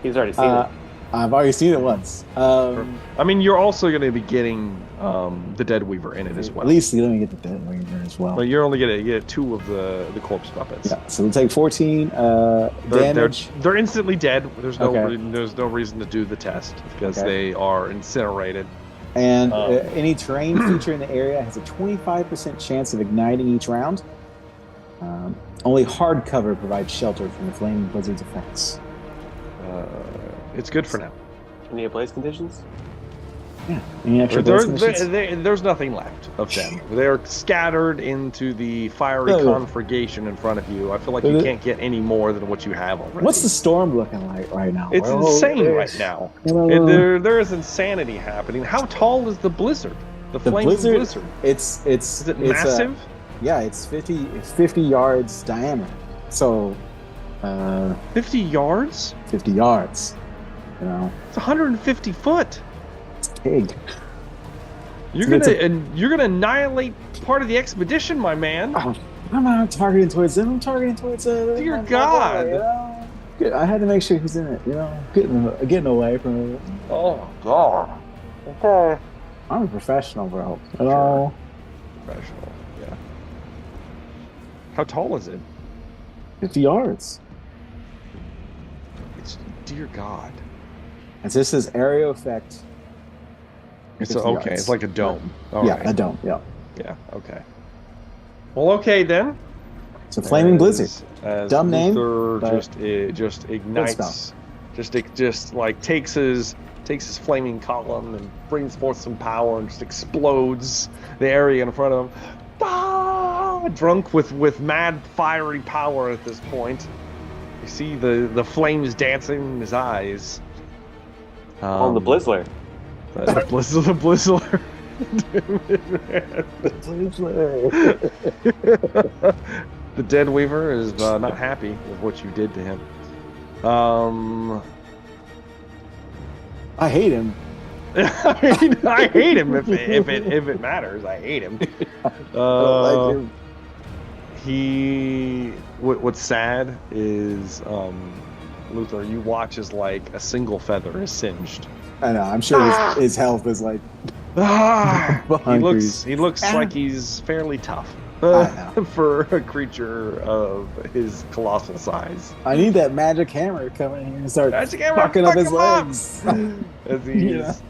He's already seen it.
I've already seen it once.
I mean, you're also going to be getting the Deathweaver in it as well.
At least you're going to get the Deathweaver as well.
But you're only going to get 2 of the corpse puppets.
Yeah, so they'll take 14 damage.
They're instantly dead. There's no
Okay.
there's no reason to do the test because they are incinerated.
And any terrain feature in the area has a 25% chance of igniting each round. Only hard cover provides shelter from the flaming blizzard's effects.
It's good for now.
Any ablaze conditions?
Yeah. Any extra blaze conditions?
There's nothing left of them. They're scattered into the fiery conflagration in front of you. I feel like you can't get any more than what you have already.
What's the storm looking like right now?
It's insane right now. There is insanity happening. How tall is the blizzard? The flaming blizzard.
Is it
massive?
Yeah, it's 50 yards diameter. So
50 yards?
50 yards. You know,
it's 150 foot.
It's big.
You're gonna annihilate part of the expedition, my man.
Oh, I'm not targeting towards them. I'm targeting towards
dear God.
Boy, you know? I had to make sure he's in it. You know, getting away from it.
Oh God.
Okay. I'm a professional, bro. You know?
Professional. Yeah. How tall is it?
50 yards.
It's dear God.
And so this is area effect.
It's okay. It's like a dome.
Right. A dome. Yeah.
Yeah. Okay. Well, okay then.
It's a flaming blizzard. Dumb
Luther
name.
Just ignites. Just like takes his flaming column and brings forth some power and just explodes the area in front of him. Ah! Drunk with mad fiery power at this point. You see the flames dancing in his eyes.
On the Blizzler.
The Blizzler. The Deathweaver is not happy with what you did to him.
I hate him.
I hate him if it matters. I hate him.
I don't like him.
What's sad is Luther, you watch as like a single feather is singed.
I know. I'm sure his health is like.
He looks like he's fairly tough for a creature of his colossal size.
I need that magic hammer coming here and start fucking up his legs.
As he's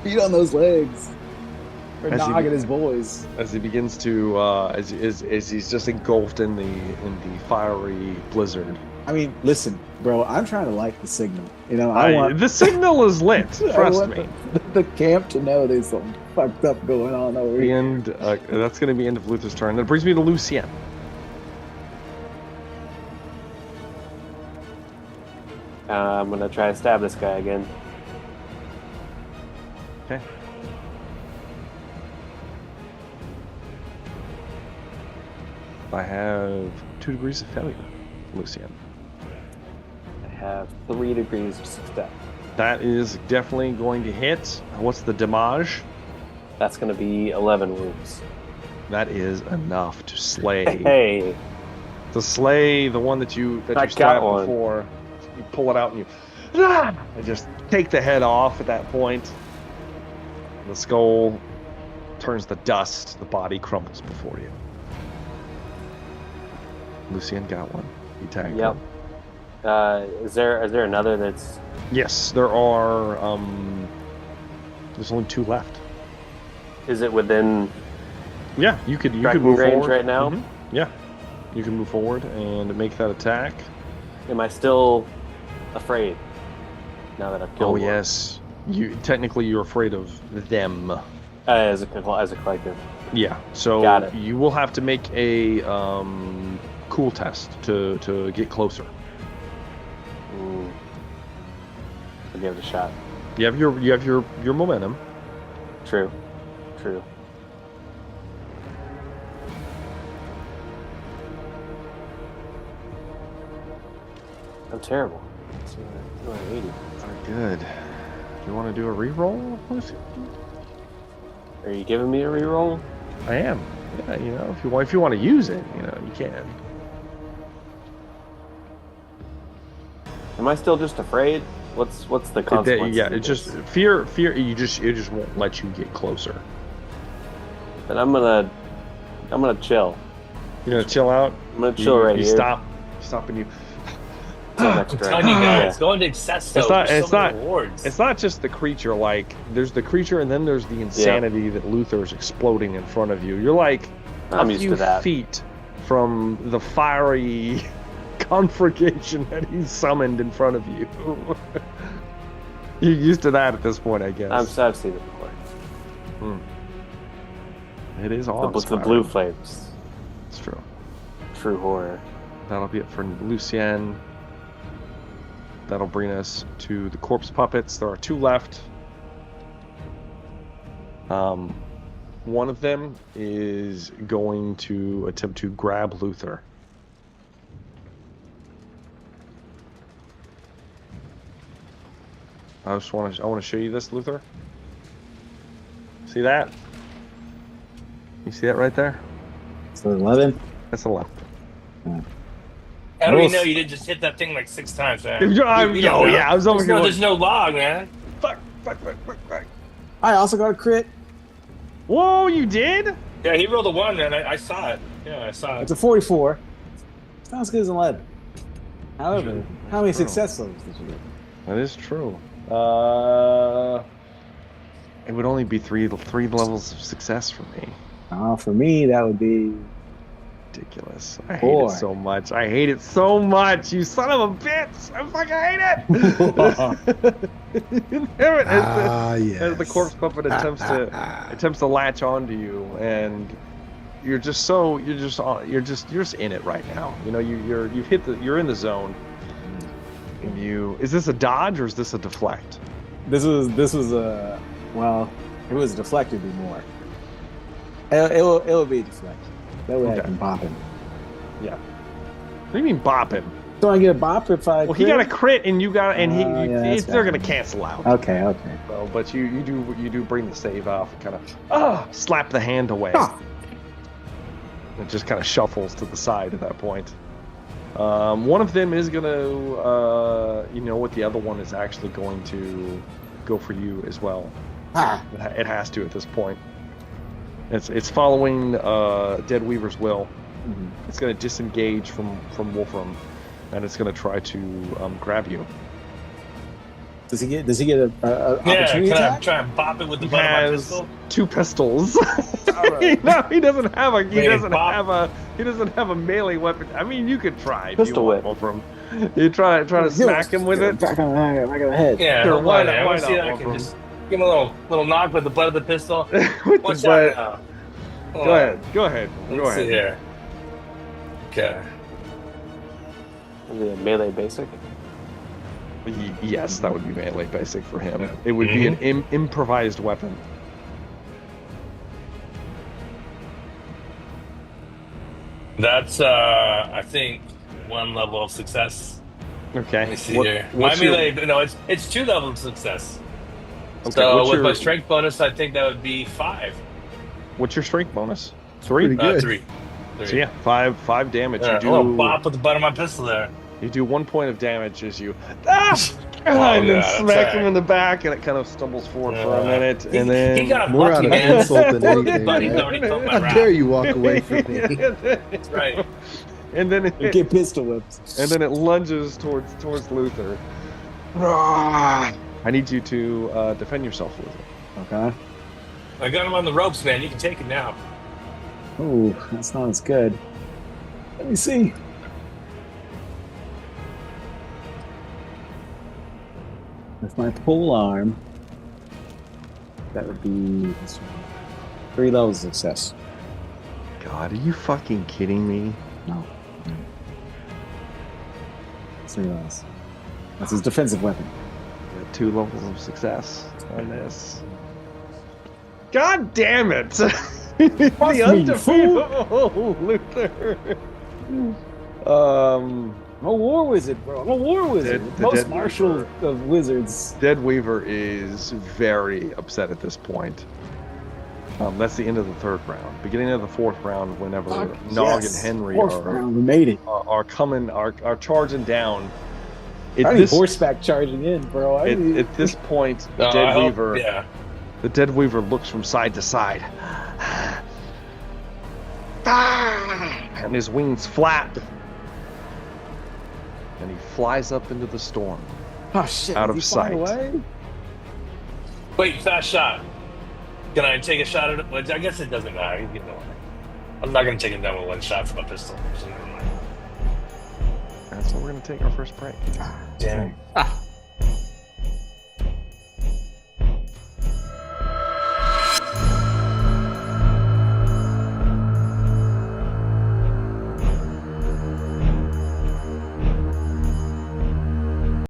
beat on those legs. Or nogging his boys.
As he begins to as he's just engulfed in the fiery blizzard.
I mean, listen, bro, I'm trying to light the signal. You know, I want
the signal is lit. Trust me.
The camp to know there's something fucked up going on over here.
And that's going to be end of Luther's turn. That brings me to Lucien.
I'm gonna try to stab this guy again.
Okay. I have 2 degrees of failure, Lucien.
I have 3 degrees of success.
That is definitely going to hit. What's the damage?
That's going to be 11 wounds.
That is enough to slay.
Hey.
To slay the one that you stabbed before. You pull it out and you I just take the head off at that point. The skull turns to dust. The body crumbles before you. Lucien got one. He tagged
Yep.
one.
Is there another that's?
Yes, there are. There's only 2 left.
Is it within?
Yeah, you could
striking
move
range
forward
right now?
Mhm. Yeah, you can move forward and make that attack.
Am I still afraid now that I've killed
Oh
one?
yes, you're afraid of them.
As a collective.
Yeah, so
Got it.
you will have to make a cool test to get closer.
I'll give it a shot.
You have your momentum.
True. I'm terrible. It's 280.
Good. You want to do a reroll?
Are you giving me a reroll?
I am. Yeah, if you want to use it, you can.
Am I still just afraid? What's the consequence?
Yeah, it's just fear. It just won't let you get closer.
Then I'm gonna chill.
You're gonna chill out.
I'm gonna chill right
you
here.
Stop and you.
I'm telling you guys, going to Excesso.
It's not.
Rewards.
It's not just the creature. Like there's the creature, and then there's the insanity that Luther's exploding in front of you. You're like
I'm
a
used
few
to that.
feet from the fiery conflagration that he's summoned in front of you. You're used to that at this point, I guess.
I've seen it before.
It is
The
awe-inspiring.
blue flames.
It's true.
True horror.
That'll be it for Lucien. That'll bring us to the corpse puppets. There are 2 left. One of them is going to attempt to grab Luther. I want to show you this, Luther. See that? You see that right there?
So 11.
That's a left.
How do we know you didn't just hit that thing like 6 times, man?
I was over here.
There's no log, man.
Fuck.
I also got a crit.
Whoa, you did?
Yeah, he rolled a 1, man. I saw it. Yeah, I saw
It's
it.
a 44. It's not as good as an 11. However, how many
True.
success levels did you get?
That is true. It would only be three levels of success for me.
For me, that would be
Ridiculous. I hate
4.
it so much. I hate it so much. You son of a bitch. I fucking hate it. As the corpse puppet attempts to latch onto you, and you're just in it right now. You're in the zone. Is this a dodge or is this a deflect?
This was a well. If it was a deflect, it'd be more. It will be a deflect. That way I can bop him.
Yeah. What do you mean bop him?
Don't I get a bop if I?
Well, he got a crit, and you got, and
that's
they're
fine.
gonna cancel out.
Okay.
So, but you do bring the save off, kind of slap the hand away. It just kind of shuffles to the side at that point. One of them is gonna, what the other one is actually going to go for you as well. It has to at this point. It's following Deathweaver's will.
Mm-hmm.
It's going to disengage from Wolfram, and it's going to try to grab you.
Does he get a opportunity
Can I
attack?
try and bop it with the
He
butt of my
has
pistol?
2 pistols. No, he doesn't have a melee weapon. I mean, you could try.
Pistol whip.
Wolfram. You try to smack him with it.
Back on the head.
Yeah,
Sure,
hold
why
on,
not?
man. I
Why
want to see
not,
that I can
Wolfram?
just give him a little knock with the butt of the pistol.
With
Watch
the
out
butt.
now.
Go ahead.
Let's see here. Okay.
Is it a melee basic?
Yes, that would be melee basic for him. It would be an improvised weapon.
That's I think 1 level of success.
Okay.
Let me see here. My
what's your-
melee, no, it's 2 levels of success.
Okay,
So
what's
with
your-
my strength bonus, I think that would be 5.
What's your strength bonus? 3.
Pretty good.
3.
So yeah, 5 damage.
Yeah,
You
a little
do
bop with the butt of my pistol there.
you do 1 point of damage as you and then
that's
smacks him
right.
in the back, and it kind of stumbles forward for a minute,
He
and then
got
More out
lucky,
of
man.
insult than anything.
But he's
Right?
already felt my
How
wrath.
dare you walk away from me?
That's right.
And then
You get pistol whipped.
and then it lunges towards Luther. I need you to defend yourself, Luther.
Okay.
I got him on the ropes, man. You can take it now.
Ooh, that's not as good. Let me see. With my pole arm, that would be 3 levels of success.
God, are you fucking kidding me?
No. 3 levels. That's his defensive weapon.
2 levels of success on this. God damn it! The undefeatable Luther.
I'm a war wizard, bro. I'm a war wizard.
The
Most
Dead
martial
Weaver.
of wizards.
Deathweaver is very upset at this point. That's the end of the 3rd round. Beginning of the 4th round, whenever Nog and Henry
round, we made it.
are coming, are charging down.
I need horseback charging in, bro.
At this point, the Deathweaver looks from side to side. And his wings flap. And he flies up into the storm.
Oh shit!
Out of sight.
Away?
Wait, fast shot. Can I take a shot at it? Well, I guess it doesn't matter. You know, I'm not going to take him down with 1 shot from a pistol. So never mind.
That's where we're going to take our first break.
Damn.